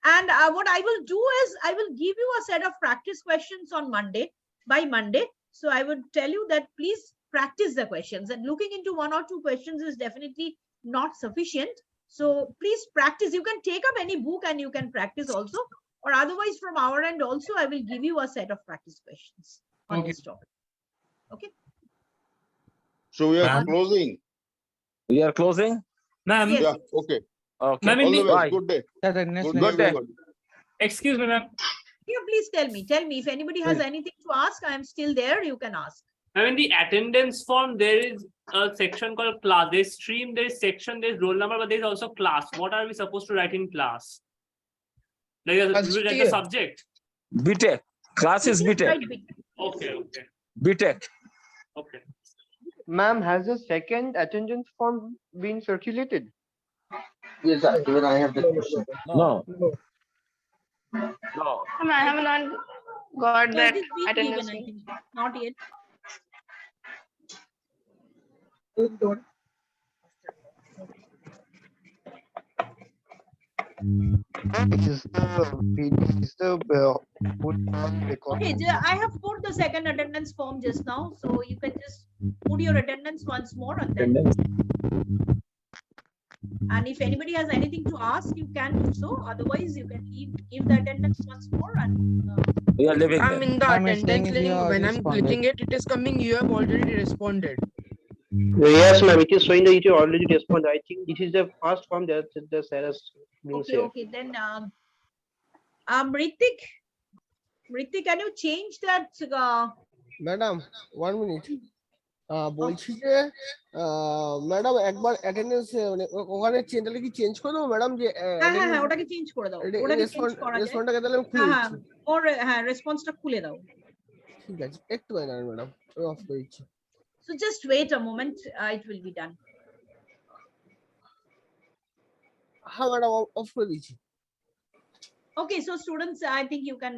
And what I will do is I will give you a set of practice questions on Monday, by Monday. So I would tell you that please practice the questions, and looking into 1 or 2 questions is definitely not sufficient. So please practice. You can take up any book and you can practice also, or otherwise from our end also, I will give you a set of practice questions on this topic. Okay. So we are Ma'am? closing. We are closing. Ma'am. Yes. Yeah, okay. Okay. Ma'am, in All the the, best. Bye. Good day. Good day. everybody. excuse me, ma'am. Yeah, please tell me. Tell me if anybody has anything to ask. I am still there. You can ask. I mean, the attendance form, there is a section called class. There's stream, there's section, there's roll number, but there's also class. What are we supposed to write in class? Like, we will write the subject. BTech. Class is Just BTech. write big. Okay, okay, BTech. okay. Ma'am, has the second attendance form been circulated? Yes, even I have that question. No. No. No. I have not got Has that this been attendance. given? I think not yet. Is the full record? Okay, I have put the second attendance form just now, so you can just put your attendance once more and then. And if anybody has anything to ask, you can do so. Otherwise, you can give the attendance once more and. We are leaving I'm then. in the attendance link. When I'm clicking it, it is coming. You have already responded. Yes, ma'am. It is showing that you already responded. I think this is the first form that the Sarah's being Okay, shared. okay. Then, Ritik, can you change that? Madam 1 minute বলছি যে madam একবার attendance মানে ওখানে চেঞ্জটা কি change করে দেবো madam যে হ্যাঁ ওটাকে চেঞ্জ করে দাও ওটাকে চেঞ্জ করা যায় রেসপন্সটাকে তাহলে আমি খুলে দিচ্ছি ওর হ্যাঁ রেসপন্সটা খুলে দাও ঠিক আছে একটু দাঁড়ান ম্যাডাম আমি অফ করে দিচ্ছি so just wait a moment it will be done হ্যাঁ ম্যাডাম অফ করে দিচ্ছি okay so students I think you can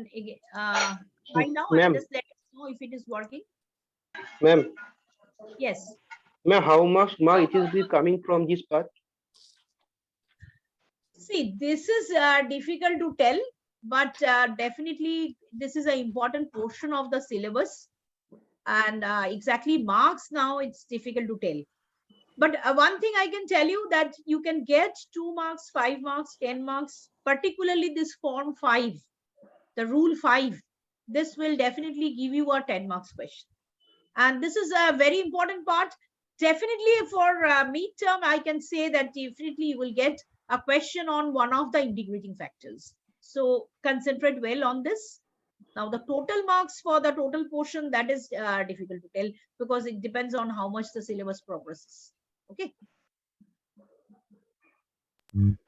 right now and just let us know if it is working Ma'am. Yes. Ma'am, how much mark it is be coming from this part? See, this is difficult to tell, but definitely this is an important portion of the syllabus, and exactly marks now it's difficult to tell. But one thing I can tell you that you can get 2 marks, 5 marks, 10 marks, particularly this form 5, the rule 5. This will definitely give you a 10 marks question. And this is a very important part. Definitely for midterm, I can say that definitely you will get a question on one of the integrating factors. So concentrate well on this. Now the total marks for the total portion, that is difficult to tell because it depends on how much the syllabus progresses. Okay.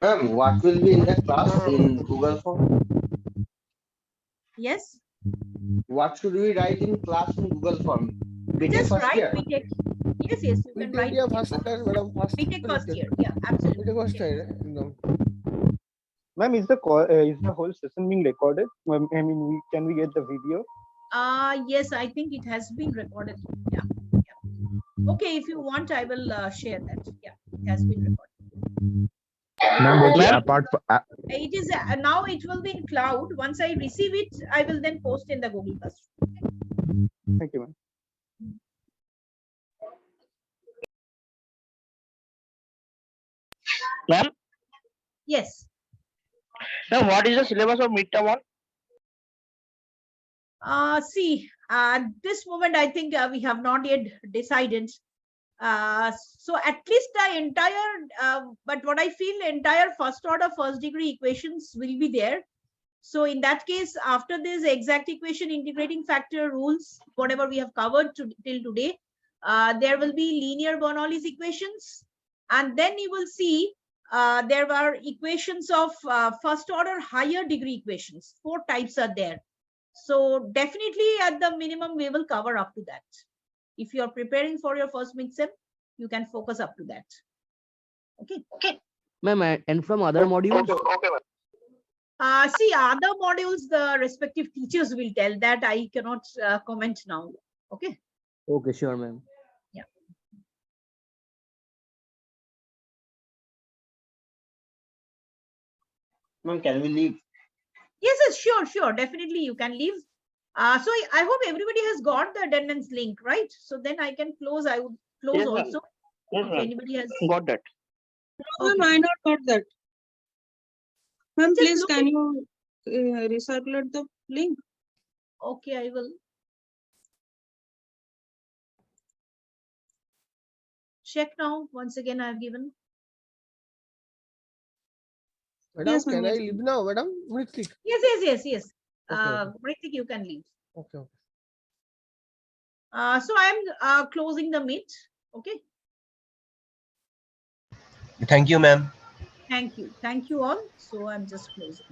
Ma'am, what will be in the class in Google Form? Yes. What should we write in class in Google Form? Just write BTech. Yes, you can write first year, madam. BTech first year. Yeah, absolutely. BTech first year. Ma'am, is the whole session being recorded? I mean, can we get the video? Yes, I think it has been recorded. Yeah. Okay, if you want, I will share that. Yeah, it has been recorded. Apart from, it is now it will be in cloud. Once I receive it, I will then post in the Google Classroom. Thank you, ma'am. Ma'am? Yes. Now, what is the syllabus of midterm one? See, at this moment, I think we have not yet decided. So at least the entire, but what I feel, entire first order, first degree equations will be there. So in that case, after this exact equation, integrating factor, rules, whatever we have covered till today, there will be linear Bernoulli's equations. And then you will see there are equations of first order higher degree equations. 4 types are there. So definitely at the minimum, we will cover up to that. If you are preparing for your first mid-sem, you can focus up to that. Okay. Ma'am, and from other modules? See, other modules, the respective teachers will tell that. I cannot comment now. Okay. Okay, sure, ma'am. Yeah. Ma'am, can we leave? Yes, sure. Definitely, you can leave. So I hope everybody has got the attendance link, right? So then I can close. I would close Yes, also. Yes, if ma'am. anybody has Got that. Okay. Ma'am, I not got that. Ma'am, Just please look can at- you recirculate the link? Okay, I will. Check now. Once again, I have given. Madam, Yes, ma'am, can I yes, leave now, madam? Ritik. Yes. Okay. Ritik, you can leave. Okay. So I am closing the meet. Okay. Thank you, ma'am. Thank you all. So I'm just closing.